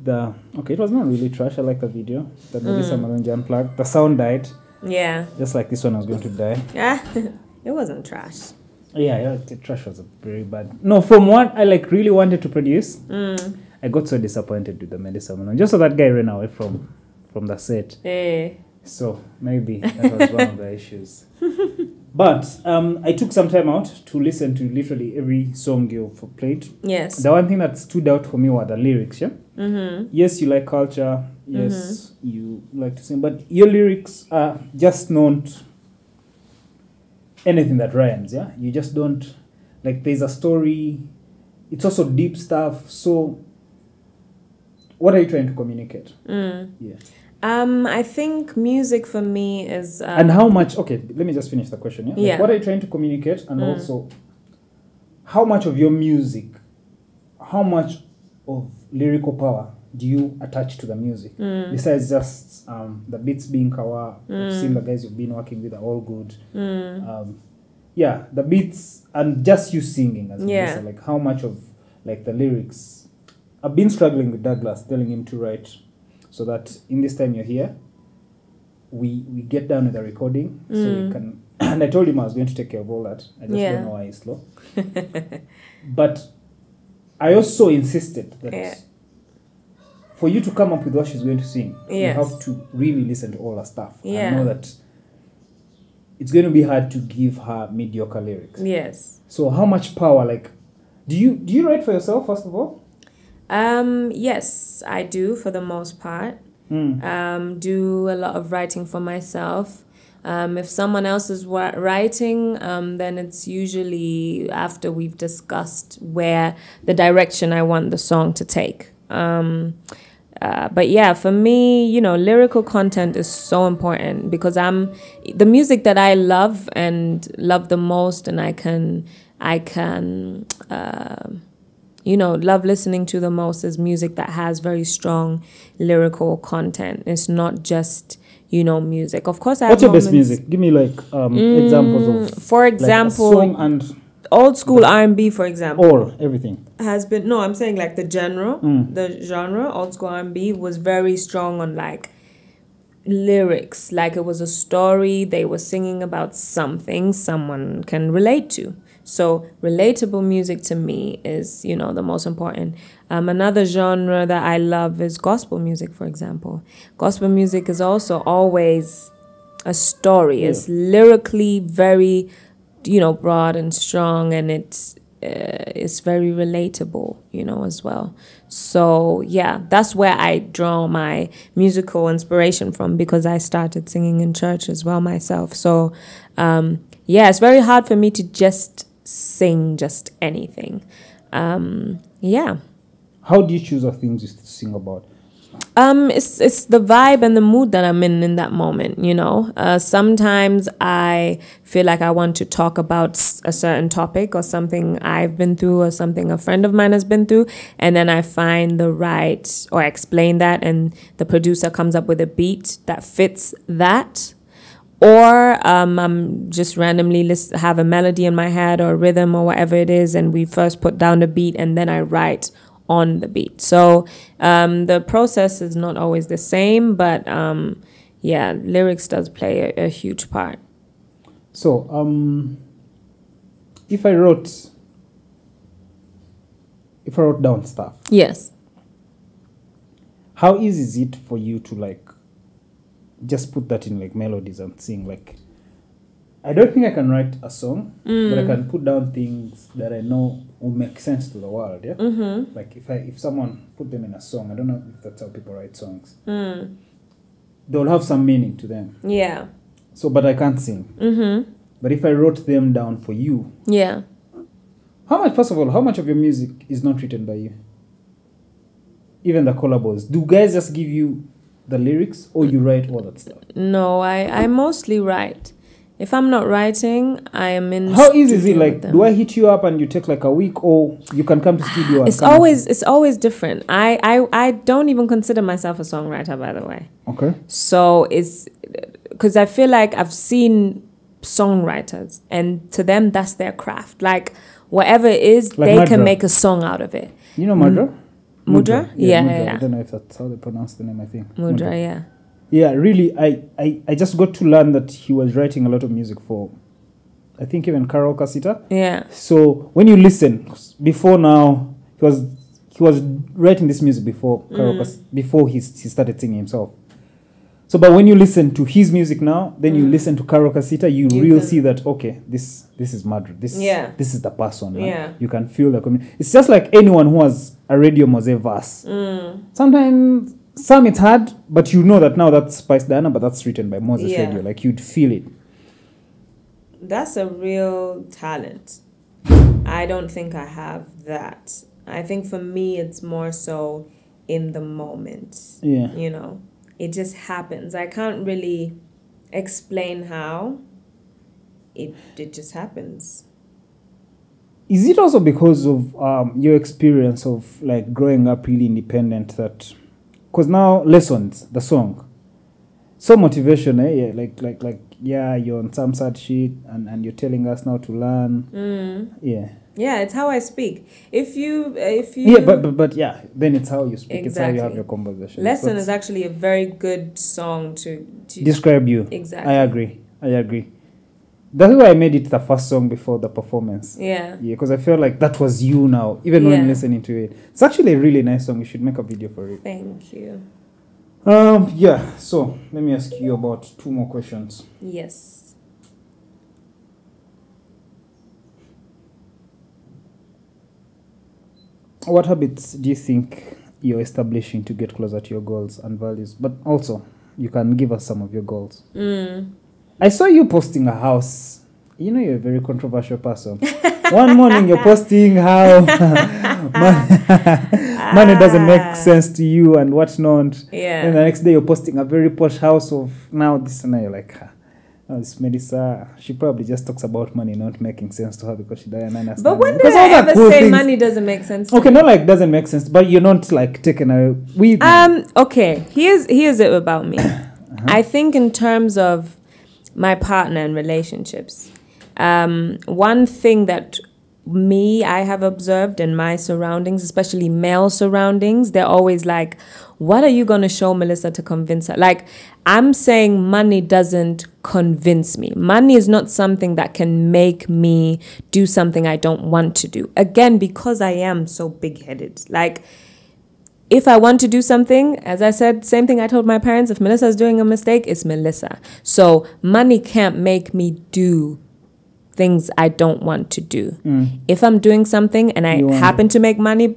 it was not really trash. I like the video. The Melissa Mulungi unplugged. The sound died. Yeah. Just like this one was going to die. Yeah, it wasn't trash. Yeah, the trash was very bad. No, from what I really wanted to produce, I got so disappointed with the Melissa Mulungi. Just so that guy ran away from the set. Hey. So maybe that was one of the issues. But I took some time out to listen to literally every song you've played. Yes. The one thing that stood out for me were the lyrics, yeah? Mm-hmm. Yes, you like culture, Yes, you like to sing, but your lyrics are just not anything that rhymes. Yeah, you just don't like. There's a story. It's also deep stuff. So, what are you trying to communicate? Yeah. I think music for me is. And how much? Okay, let me just finish the question. Yeah. Like, Yeah. what are you trying to communicate, and also, how much of your music, how much of lyrical power do you attach to the music besides just the beats being kawa? I've seen the guys you've been working with are all good. Yeah, the beats and just you singing as Melissa, like how much of like the lyrics. I've been struggling with Douglas, telling him to write so that in this time you're here, we get down with the recording so we can. And I told him I was going to take care of all that. I just don't know why he's slow. But I also insisted that for you to come up with what she's going to sing, you have to really listen to all her stuff and know that it's going to be hard to give her mediocre lyrics. Yes. So how much power, like, do you write for yourself, first of all? Yes, I do for the most part. Do a lot of writing for myself. If someone else is writing, then it's usually after we've discussed where the direction I want the song to take. But yeah, for me, you know, lyrical content is so important because the music that I love and love the most, and I can you know, love listening to the most is music that has very strong lyrical content. It's not just, you know, music. Of course, I What's have your best music? Give me like examples of. For example, like a song and old school R&B, for example. All everything has been I'm saying like the genre old school R&B was very strong on like lyrics, like it was a story they were singing about something someone can relate to. So relatable music to me is, you know, the most important. Another genre that I love is gospel music, for example. Gospel music is also always a story. Yeah. It's lyrically very, you know, broad and strong, and it's very relatable, you know, as well. So yeah, that's where I draw my musical inspiration from, because I started singing in church as well myself. So yeah, it's very hard for me to just sing just anything. Yeah. How do you choose the things you sing about? It's the vibe and the mood that I'm in that moment, you know. Sometimes I feel like I want to talk about a certain topic or something I've been through or something a friend of mine has been through, and then I find the right, or explain that, and the producer comes up with a beat that fits that. Or I'm just randomly have a melody in my head or rhythm or whatever it is, and we first put down the beat and then I write on the beat. So the process is not always the same, but yeah, lyrics does play a huge part. So if I wrote down stuff, yes, how easy is it for you to like just put that in like melodies and sing? Like, I don't think I can write a song, but I can put down things that I know will make sense to the world. Yeah. Like if someone put them in a song, I don't know if that's how people write songs. They'll have some meaning to them. Yeah. So, but I can't sing. But if I wrote them down for you, yeah. First of all, how much of your music is not written by you? Even the collables. Do guys just give you the lyrics, or you write all that stuff? No, I mostly write. If I'm not writing, I am in. How easy is it? Like, do I hit you up and you take like a week, or you can come to studio? And it's always different. I don't even consider myself a songwriter, by the way. Okay. So it's because I feel like I've seen songwriters, and to them that's their craft. Like whatever it is, like they Madra. Can make a song out of it. You know Madra? Mudra? Yeah. I don't know if that's how they pronounce the name, I think. Mudra, yeah. Yeah, really, I just got to learn that he was writing a lot of music for, I think, even Karaoke Sita. Yeah. So when you listen, before now, he was writing this music before Karaoke, before he started singing himself. So, but when you listen to his music now, then you listen to Karaoke Sita, you really see that, okay, this is Madra. This is the person. Right? Yeah. You can feel the community. It's just like anyone who has a Radio Mose verse. Sometimes some it's hard, but you know that now that's Spice Diana, but that's written by Moses Yeah. Radio. Like you'd feel it. That's a real talent. I don't think I have that. I think for me, it's more so in the moment. Yeah. You know, it just happens. I can't really explain how. It just happens. Is it also because of your experience of like growing up really independent that, because now Lessons, the song, so motivation, yeah, like yeah, you're on some sad shit and you're telling us now to learn. Yeah. Yeah, it's how I speak. If you Yeah, but yeah, then it's how you speak. It's how you have Exactly. your conversation. Lesson is actually a very good song to describe you. Exactly. I agree. That's why I made it the first song before the performance. Yeah. Yeah, because I felt like that was you now, even when Yeah. listening to it. It's actually a really nice song. You should make a video for it. Thank you. Yeah. So let me ask you about 2 more questions. Yes. What habits do you think you're establishing to get closer to your goals and values? But also, you can give us some of your goals. I saw you posting a house. You know you're a very controversial person. One morning you're posting how money doesn't make sense to you and whatnot. Yeah. And the next day you're posting a very posh house of now this and now you're like, oh, this Melissa, she probably just talks about money not making sense to her because she doesn't understand. But when Because did all I that ever cool say things- money doesn't make sense? to Okay, me? not like doesn't make sense, but you're not like taken away. Okay, here's it about me. I think in terms of my partner and relationships, one thing that I have observed in my surroundings, especially male surroundings, they're always like, what are you going to show Melissa to convince her? Like, I'm saying money doesn't convince me. Money is not something that can make me do something I don't want to do. Again, because I am so big-headed. Like, if I want to do something, as I said, same thing I told my parents, if Melissa's doing a mistake, it's Melissa. So money can't make me do things I don't want to do. If I'm doing something and I happen to make money,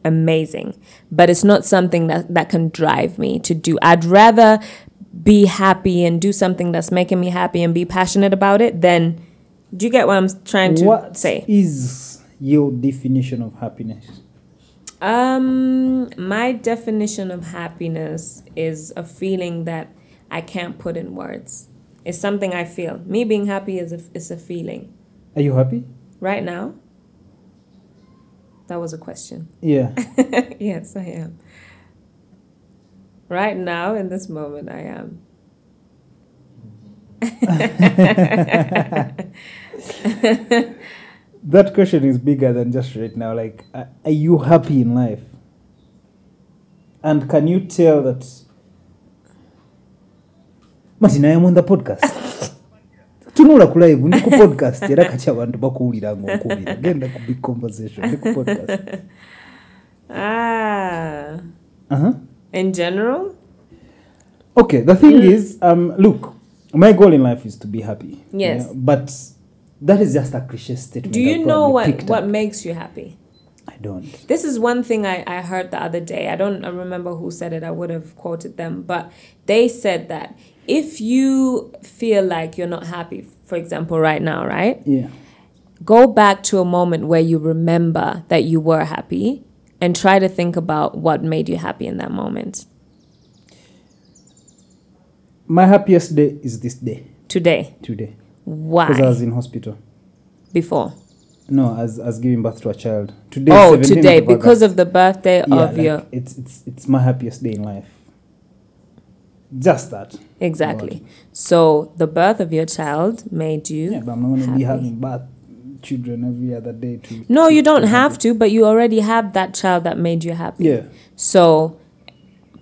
amazing. But it's not something that can drive me to do. I'd rather be happy and do something that's making me happy and be passionate about it than, do you get what I'm trying to say? What is your definition of happiness? My definition of happiness is a feeling that I can't put in words. It's something I feel. Me being happy is a feeling. Are you happy? Right now? That was a question. Yeah. Yes, I am. Right now, in this moment, I am. That question is bigger than just right now. Like, are you happy in life? And can you tell that... Martin, I am on the podcast. Tunula kulaivu ndi ku podcast era kati abantu bakuwulira ng'okuwulira. Genda ku big conversation ndi ku podcast. In general? Okay, the thing is, look, my goal in life is to be happy. Yes. Yeah, but that is just a cliche statement. Do you I've know probably picked what up. makes you happy? I don't. This is one thing I heard the other day. I don't remember who said it. I would have quoted them. But they said that if you feel like you're not happy, for example, right now, right? Yeah. Go back to a moment where you remember that you were happy and try to think about what made you happy in that moment. My happiest day is this day. Today. Today. Why? Because I was in hospital. Before. No, as giving birth to a child. Today. Oh, 17th today, of because August. of the birthday Yeah, of like, your... it's my happiest day in life. Just that. Exactly. So the birth of your child made you Yeah, but I'm not going to be happy. having birth children every other day too. No, you don't have to, but you already have that child that made you happy. Yeah. So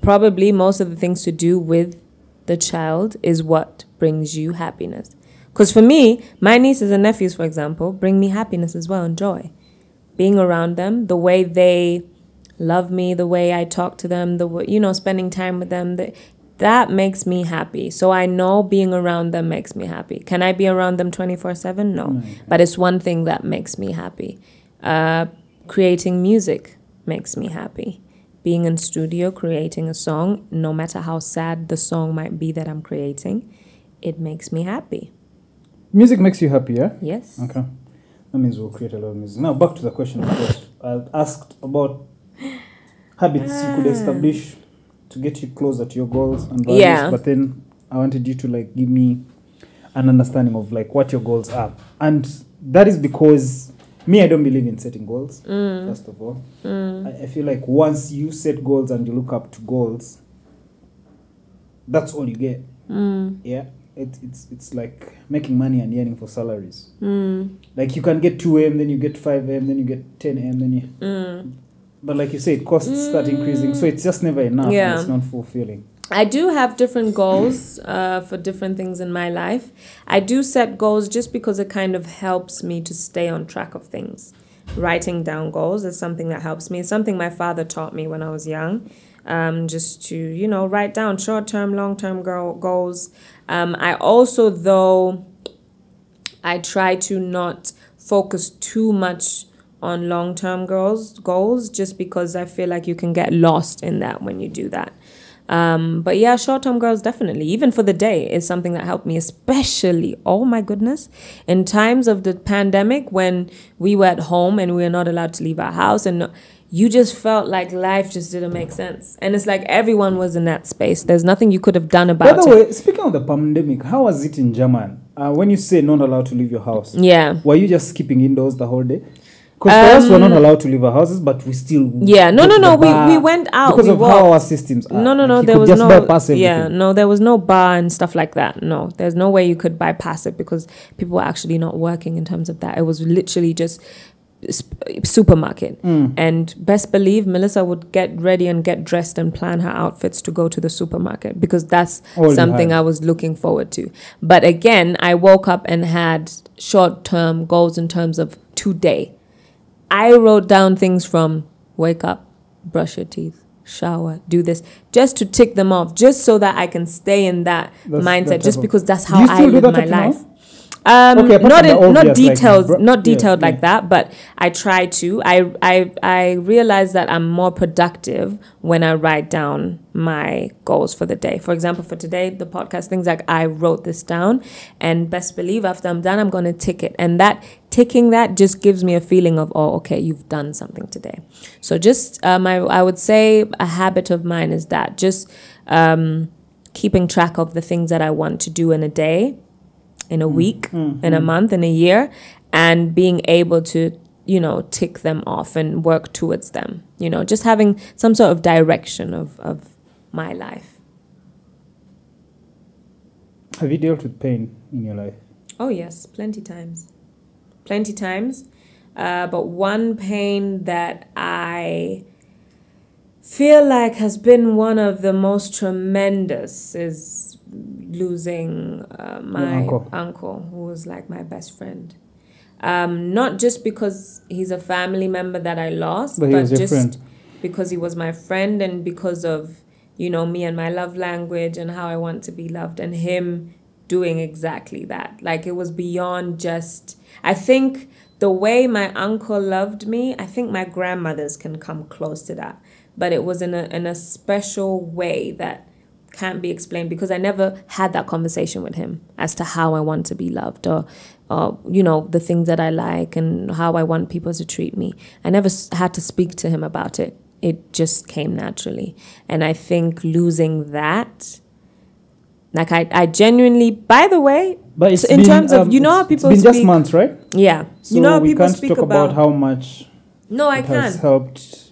probably most of the things to do with the child is what brings you happiness. Because for me, my nieces and nephews, for example, bring me happiness as well and joy. Being around them, the way they love me, the way I talk to them, the way, spending time with them, that makes me happy. So I know being around them makes me happy. Can I be around them 24/7? No. But it's one thing that makes me happy. Creating music makes me happy. being in studio, creating a song, no matter how sad the song might be that I'm creating, it makes me happy. Music makes you happy, yeah? Yes. Okay. That means we'll create a lot of music. Now, back to the question, of course. I asked about habits you could establish to get you closer to your goals and values, Yeah. but then I wanted you to like give me an understanding of like what your goals are. And that is because me, I don't believe in setting goals, first of all. I feel like once you set goals and you look up to goals, that's all you get. Yeah. It's like making money and yearning for salaries. Like you can get 2M, then you get 5M, then you get 10M, then you... But like you said, costs start increasing, so it's just never enough. Yeah. And it's not fulfilling. I do have different goals for different things in my life. I do set goals just because it kind of helps me to stay on track of things. Writing down goals is something that helps me. It's something my father taught me when I was young. Just to, you know, write down short-term, long-term goals. I also, though, I try to not focus too much on long-term goals just because I feel like you can get lost in that when you do that. But yeah, short-term goals definitely, even for the day, is something that helped me, especially, oh my goodness, in times of the pandemic when we were at home and we were not allowed to leave our house and you just felt like life just didn't make sense. And it's like everyone was in that space. There's nothing you could have done about it. By the way, speaking of the pandemic, how was it in German? When you say not allowed to leave your house, Yeah. were you just keeping indoors the whole day? Because for us, we're not allowed to leave our houses, but we still... Yeah, no. go to the We bar went out. because we of walked. how our systems are. No. Like, you There could was just no. bypass everything. Yeah, no. There was no bar and stuff like that. No, there's no way you could bypass it because people were actually not working in terms of that. It was literally just supermarket. And best believe Melissa would get ready and get dressed and plan her outfits to go to the supermarket because that's All you something had. I was looking forward to. But again, I woke up and had short-term goals in terms of today. I wrote down things from wake up, brush your teeth, shower, do this, just to tick them off, just so that I can stay in that mindset, just because that's how I live my life. Okay, Not obvious, details, like, not detailed yeah. like that, but I try to. I realize that I'm more productive when I write down my goals for the day. For example, for today, the podcast, things like I wrote this down, and best believe after I'm done, I'm going to tick it. And that ticking that just gives me a feeling of, oh, okay, you've done something today. So just, I would say a habit of mine is that just keeping track of the things that I want to do in a day, in a week, in a month, in a year, and being able to, you know, tick them off and work towards them. You know, just having some sort of direction of my life. Have you dealt with pain in your life? Oh, yes, plenty times. But one pain that I feel like has been one of the most tremendous is losing my uncle, who was like my best friend. Not just because he's a family member that I lost, but just friend. Because he was my friend and because of, you know, me and my love language and how I want to be loved, and him doing exactly that. Like, it was beyond just, I think the way my uncle loved me, I think my grandmothers can come close to that. But it was in a special way that can't be explained because I never had that conversation with him as to how I want to be loved or you know, the things that I like and how I want people to treat me. I never had to speak to him about it. It just came naturally. And I think losing that, like I genuinely, by the way, but it's in terms of, you know how people it's been speak. just months, right? Yeah. So you know how we people can't speak talk about how much it has helped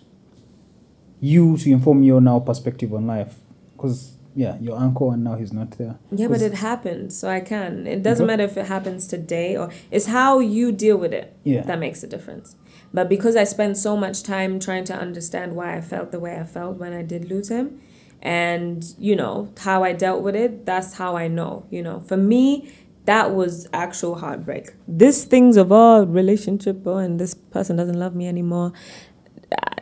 you to inform your now perspective on life. Because, yeah, your uncle and now he's not there. Yeah, but it happened, so I can. It doesn't matter if it happens today or it's how you deal with it that makes a difference. But because I spent so much time trying to understand why I felt the way I felt when I did lose him and, you know, how I dealt with it, that's how I know, you know. For me, that was actual heartbreak. These things of, relationship, and this person doesn't love me anymore.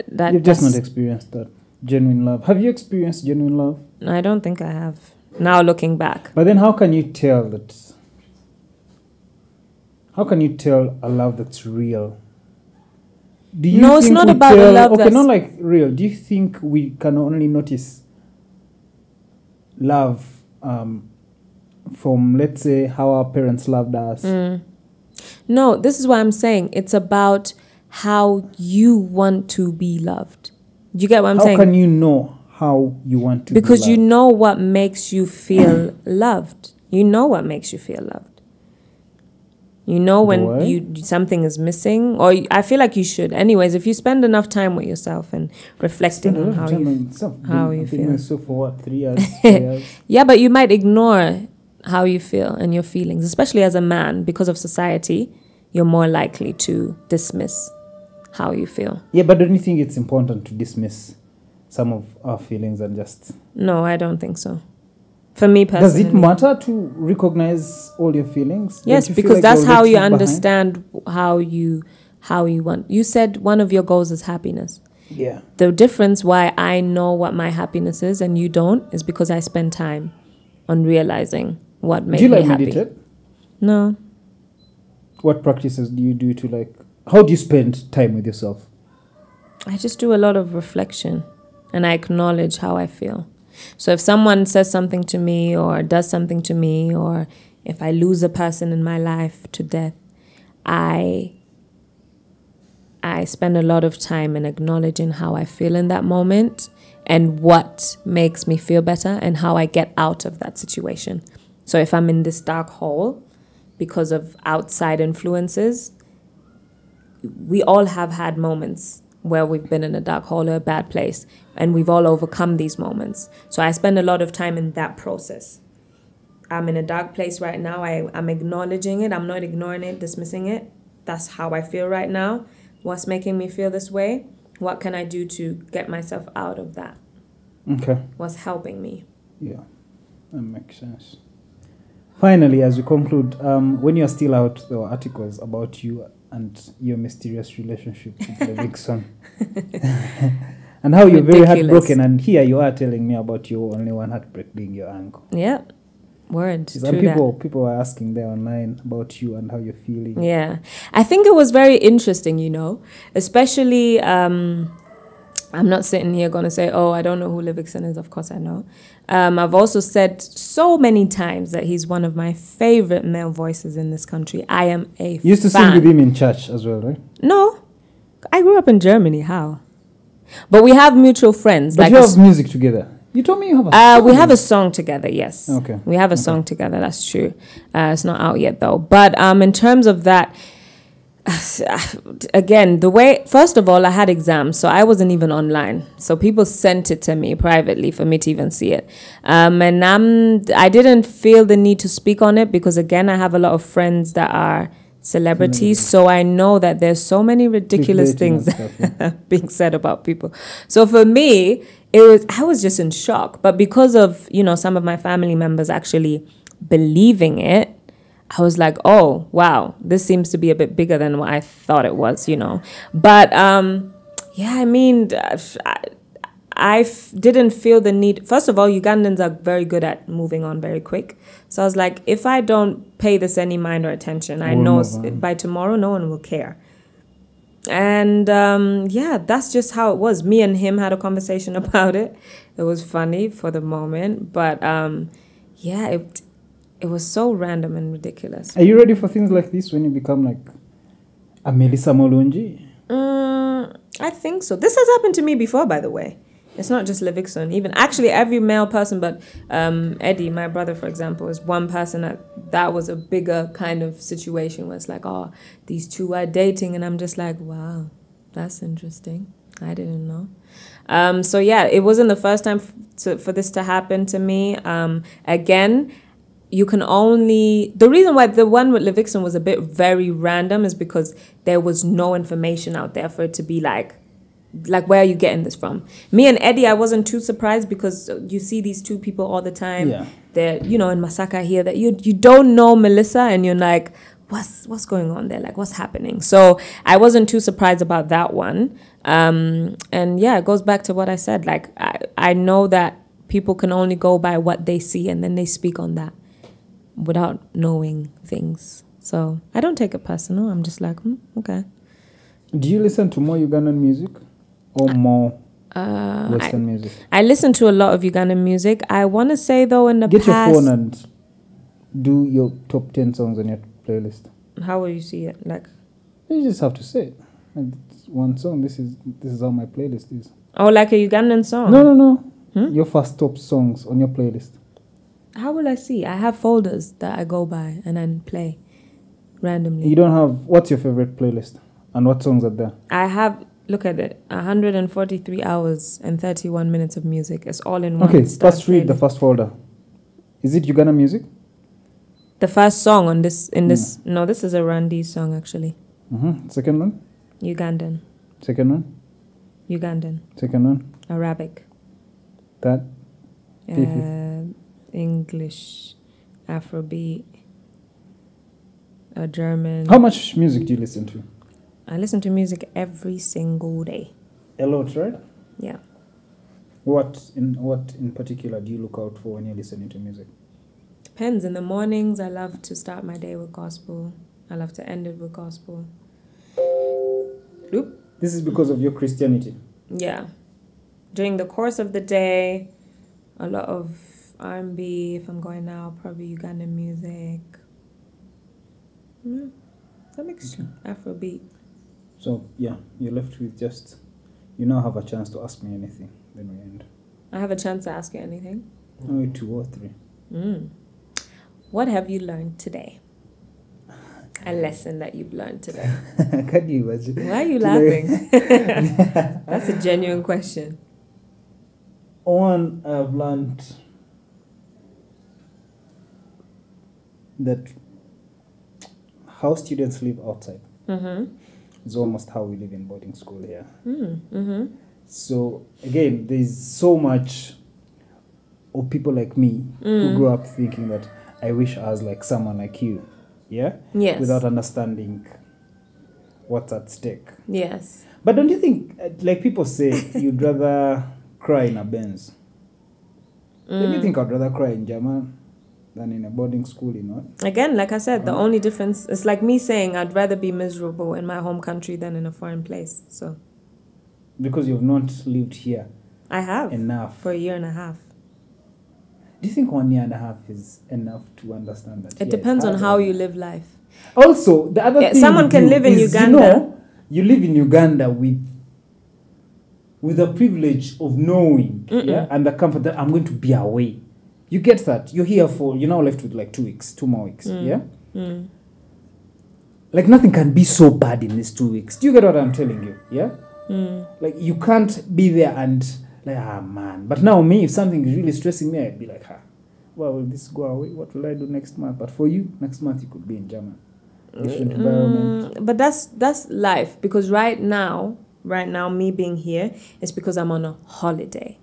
You've just not experienced that genuine love. Have you experienced genuine love? I don't think I have. Now looking back. But then how can you tell a love that's real? Do you No, it's think not we about the love Okay, that's- not like real. Do you think we can only notice love from, let's say, how our parents loved us? No, this is what I'm saying. It's about how you want to be loved. Do you get what I'm saying? How can you know how you want to Because be you loved? know what makes you feel loved. You know what makes you feel loved. You know when Do I? something is missing, or I feel like you should. Anyways, if you spend enough time with yourself and reflecting on how you feel. Myself for what, 3 years, 4 years? Yeah, but you might ignore how you feel and your feelings, especially as a man, because of society. You're more likely to dismiss how you feel. Yeah, but don't you think it's important to dismiss some of our feelings and just... No, I don't think so. For me personally. Does it matter to recognize all your feelings? Yes, Don't you feel because like that's you're how you left behind? understand how you want. You said one of your goals is happiness. Yeah. The difference why I know what my happiness is and you don't is because I spend time on realizing what makes Do you me like happy. meditate? No. What practices do you do to like... How do you spend time with yourself? I just do a lot of reflection and I acknowledge how I feel. So if someone says something to me or does something to me, or if I lose a person in my life to death, I spend a lot of time in acknowledging how I feel in that moment and what makes me feel better and how I get out of that situation. So if I'm in this dark hole because of outside influences, we all have had moments where we've been in a dark hole or a bad place, and we've all overcome these moments. So I spend a lot of time in that process. I'm in a dark place right now. I'm acknowledging it. I'm not ignoring it, dismissing it. That's how I feel right now. What's making me feel this way? What can I do to get myself out of that? Okay. What's helping me? Yeah, that makes sense. Finally, as we conclude, when you're still out, there were articles about you and your mysterious relationship with Levikson. And how you're very Ridiculous. heartbroken. And here you are telling me about your only one heartbreak being your uncle. Yeah, word. Some True that. people are asking there online about you and how you're feeling. Yeah, I think it was very interesting, especially, I'm not sitting here going to say, oh, I don't know who Livingston is. Of course I know. I've also said so many times that he's one of my favorite male voices in this country. I am a You used to fan. sing with him in church as well, right? No, I grew up in Germany. How? But we have mutual friends. But you have music together. You told me you have a song. We have a song together, yes. Okay. We have a song together, that's true. It's not out yet, though. But in terms of that, again, first of all, I had exams, so I wasn't even online. So people sent it to me privately for me to even see it. And I didn't feel the need to speak on it because, again, I have a lot of friends that are celebrities. So I know that there's so many ridiculous things being said about people. So for me, I was just in shock. But because of, some of my family members actually believing it, I was like, oh, wow, this seems to be a bit bigger than what I thought it was, But, didn't feel the need. First of all, Ugandans are very good at moving on very quick. So I was like, if I don't pay this any mind or attention, I know by tomorrow no one will care. And, that's just how it was. Me and him had a conversation about it. It was funny for the moment. But, it was so random and ridiculous. Are you ready for things like this when you become like a Melissa Mulungi? I think so. This has happened to me before, by the way. It's not just Livingston. Even actually every male person, but Eddie, my brother, for example, is one person that was a bigger kind of situation where it's like, oh, these two are dating. And I'm just like, wow, that's interesting. I didn't know. It wasn't the first time for this to happen to me. Again, you can only... The reason why the one with Livingston was a bit very random is because there was no information out there for it to be like, where are you getting this from? Me and Eddie, I wasn't too surprised because you see these two people all the time. Yeah. They're, in Masaka here, that you don't know Melissa and you're like, what's going on there? Like, what's happening? So I wasn't too surprised about that one. It goes back to what I said. Like, I know that people can only go by what they see and then they speak on that without knowing things. So I don't take it personal. I'm just like, okay. Do you listen to more Ugandan music or more Western music? I listen to a lot of Ugandan music. I want to say, though, in the Get past... your phone and do your top 10 songs on your playlist. How will you see it? Like, you just have to say it. Like, it's one song. This is how my playlist is. oh, like a Ugandan song? No. Your first top songs on your playlist. How will I see? I have folders that I go by and then play randomly. You don't have... What's your favorite playlist? And what songs are there? I have... Look at it. 143 hours and 31 minutes of music. It's all in one. Okay, first read the first folder. Is it Ugandan music? The first song on this... No, this is a Randi song, actually. Second one? Ugandan. Second one? Ugandan. Second one? Arabic. That? English. Afrobeat. German. How much music do you listen to? I listen to music every single day. A lot, right? Yeah. What in particular do you look out for when you're listening to music? Depends. In the mornings, I love to start my day with gospel. I love to end it with gospel. Oop. This is because of your Christianity? Yeah. During the course of the day, a lot of R&B. If I'm going out, probably Ugandan music. That makes Afrobeat. So, yeah, you're left with just... You now have a chance to ask me anything. Then we end. I have a chance to ask you anything? Only 2 or 3. What have you learned today? A lesson that you've learned today. Can you imagine? Why are you laughing? That's a genuine question. One, I've learned that how students live outside is almost how we live in boarding school here. So, again, there's so much of people like me who grew up thinking that I wish I was like someone like you. Yeah? Yes. Without understanding what's at stake. Yes. But don't you think, like people say, you'd rather cry in a Benz? Don't you think I'd rather cry in German than in a boarding school, you know? Again, like I said, the only difference is like me saying I'd rather be miserable in my home country than in a foreign place. So. Because you've not lived here. I have. Enough. For a year and a half. Do you think 1 year and a half is enough to understand that? It depends on how you live life. Also, the other thing someone can live in Uganda. You live in Uganda with the privilege of knowing, and the comfort that I'm going to be away. You get that? You're here you're now left with like 2 weeks, 2 more weeks, Like nothing can be so bad in these 2 weeks. Do you get what I'm telling you? Yeah? Like you can't be there and like, man. But now me, if something is really stressing me, I'd be like, well, will this go away? What will I do next month? But for you, next month you could be in Germany. Different environment. But that's life. Because right now, me being here is because I'm on a holiday.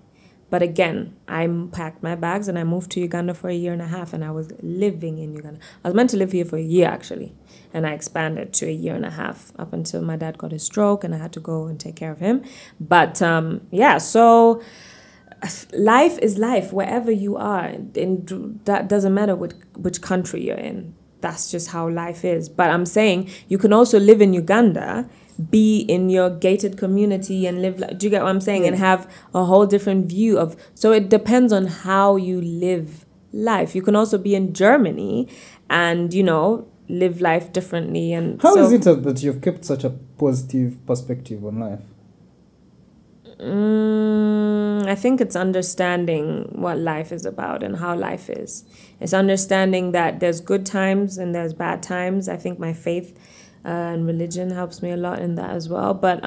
But again, I packed my bags and I moved to Uganda for a year and a half, and I was living in Uganda. I was meant to live here for a year, actually. And I expanded to a year and a half up until my dad got his stroke and I had to go and take care of him. But so life is life wherever you are. And that doesn't matter which country you're in. That's just how life is. But I'm saying you can also live in Uganda, be in your gated community and live. Do you get what I'm saying? Yeah. And have a whole different view of. So it depends on how you live life. You can also be in Germany and, live life differently. And how is it that you've kept such a positive perspective on life? I think it's understanding what life is about and how life is. It's understanding that there's good times and there's bad times. I think my faith and religion helps me a lot in that as well. But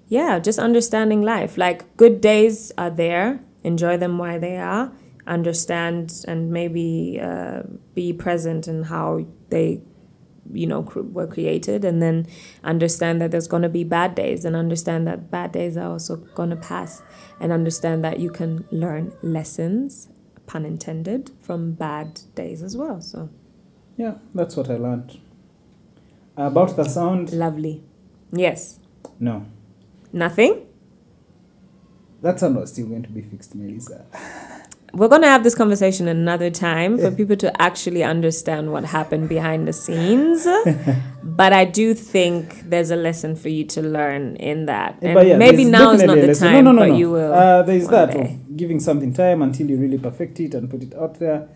just understanding life. Like good days are there. Enjoy them while they are. Understand and maybe be present in how they were created, and then understand that there's going to be bad days, and understand that bad days are also going to pass, and understand that you can learn lessons, pun intended, from bad days as well. So yeah, that's what I learned. About the sound. Lovely. Yes. No. Nothing? That sound was still going to be fixed, Melissa. we're going to have this conversation another time for people to actually understand what happened behind the scenes. But I do think there's a lesson for you to learn in that. And But yeah, maybe there's now is not definitely a the lesson. time, No. but you will. There's one that day. of giving something time until you really perfect it and put it out there.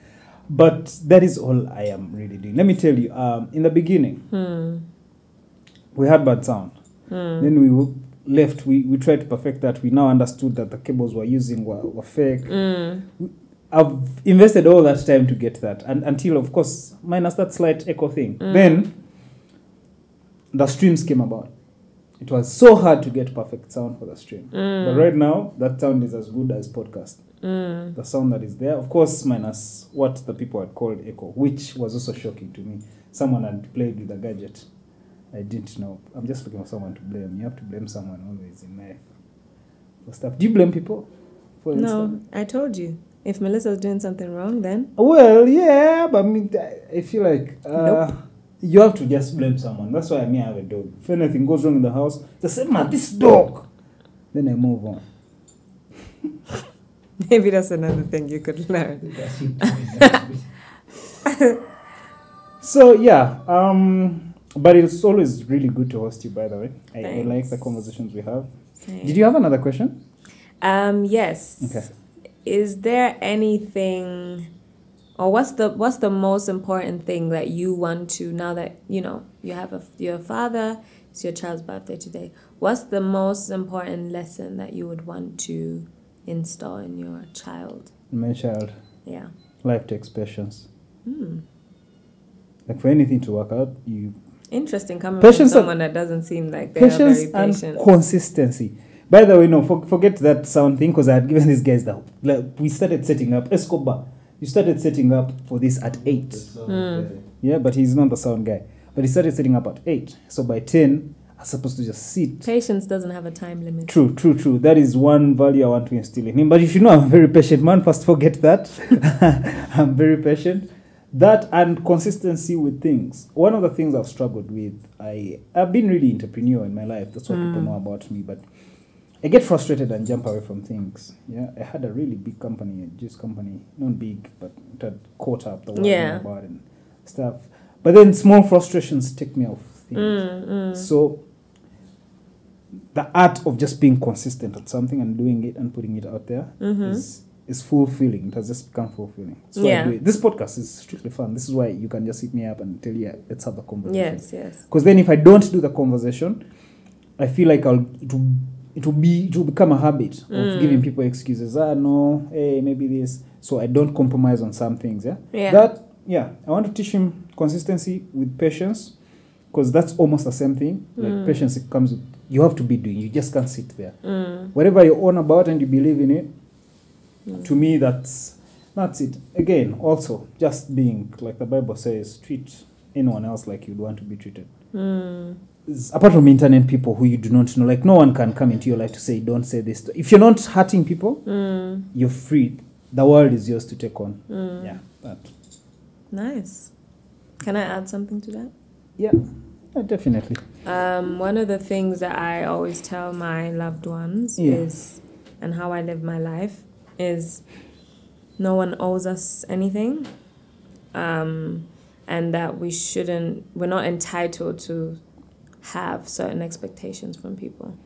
But that is all I am really doing. Let me tell you, in the beginning, we had bad sound. Then we left. We tried to perfect that. We now understood that the cables we're using were fake. I've invested all that time to get that. And until, of course, minus that slight echo thing. Then the streams came about. It was so hard to get perfect sound for the stream. But right now, that sound is as good as podcast. The sound that is there, of course, minus what the people had called echo, which was also shocking to me. Someone had played with a gadget. I didn't know. I'm just looking for someone to blame. You have to blame someone always in life for stuff. Do you blame people for No, stuff? I told you. If Melissa's doing something wrong, then Well, yeah, but I mean, I feel like Nope. you have to just blame someone. That's why I have a dog. If anything goes wrong in the house, just say, man, this dog. Then I move on. maybe that's another thing you could learn. So, yeah. But it's always really good to host you, by the way. I like the conversations we have. Same. Did you have another question? Yes. Okay. Is there anything, or what's the most important thing that you want to, now that you have your father, it's your child's birthday today, what's the most important lesson that you would want to install in your child? My child, Yeah. life takes patience. Like for anything to work out, Interesting coming Patience from someone that doesn't seem like they're patience very and patient. consistency. By the way, no, forget that sound thing, because I had given these guys that. Like, we started setting up Escobar. You started setting up for this at 8. Yeah, but he's not the sound guy. But he started setting up at 8. So by 10, I'm supposed to just sit. Patience doesn't have a time limit. True. That is one value I want to instill in him. But if you know I'm a very patient man, first forget that. I'm very patient. That and consistency with things. One of the things I've struggled with, I've been really entrepreneurial in my life. That's what people know about me. But I get frustrated and jump away from things. Yeah, I had a really big company, a juice company. Not big, but it had caught up the world about and stuff. But then small frustrations take me off things. So the art of just being consistent at something and doing it and putting it out there is fulfilling. It has just become fulfilling. That's why I do it. This podcast is strictly fun. This is why you can just hit me up and tell you, let's have the conversation. Yes. Because then if I don't do the conversation, I feel like it will become a habit of giving people excuses. No, hey, maybe this. So I don't compromise on some things. I want to teach him consistency with patience, because that's almost the same thing. Like patience, it comes with, you have to be doing. You just can't sit there. Whatever you're on about and you believe in it, to me, that's it. Again, also, just being, like the Bible says, treat anyone else like you'd want to be treated. Apart from internet people who you do not know, like no one can come into your life to say, don't say this. If you're not hurting people, you're free. The world is yours to take on. Yeah, that. Nice. Can I add something to that? Yeah, definitely. One of the things that I always tell my loved ones is, and how I live my life, is no one owes us anything. And that we're not entitled to have certain expectations from people.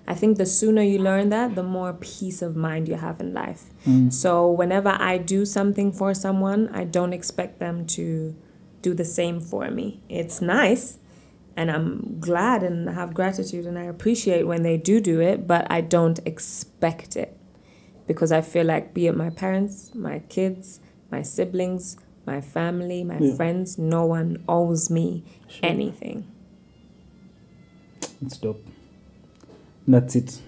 I think the sooner you learn that, the more peace of mind you have in life. So whenever I do something for someone, I don't expect them to do the same for me. It's nice, and I'm glad and have gratitude, and I appreciate when they do it, but I don't expect it. Because I feel like, be it my parents, my kids, my siblings, my family, my friends, no one owes me anything. It's dope. That's it.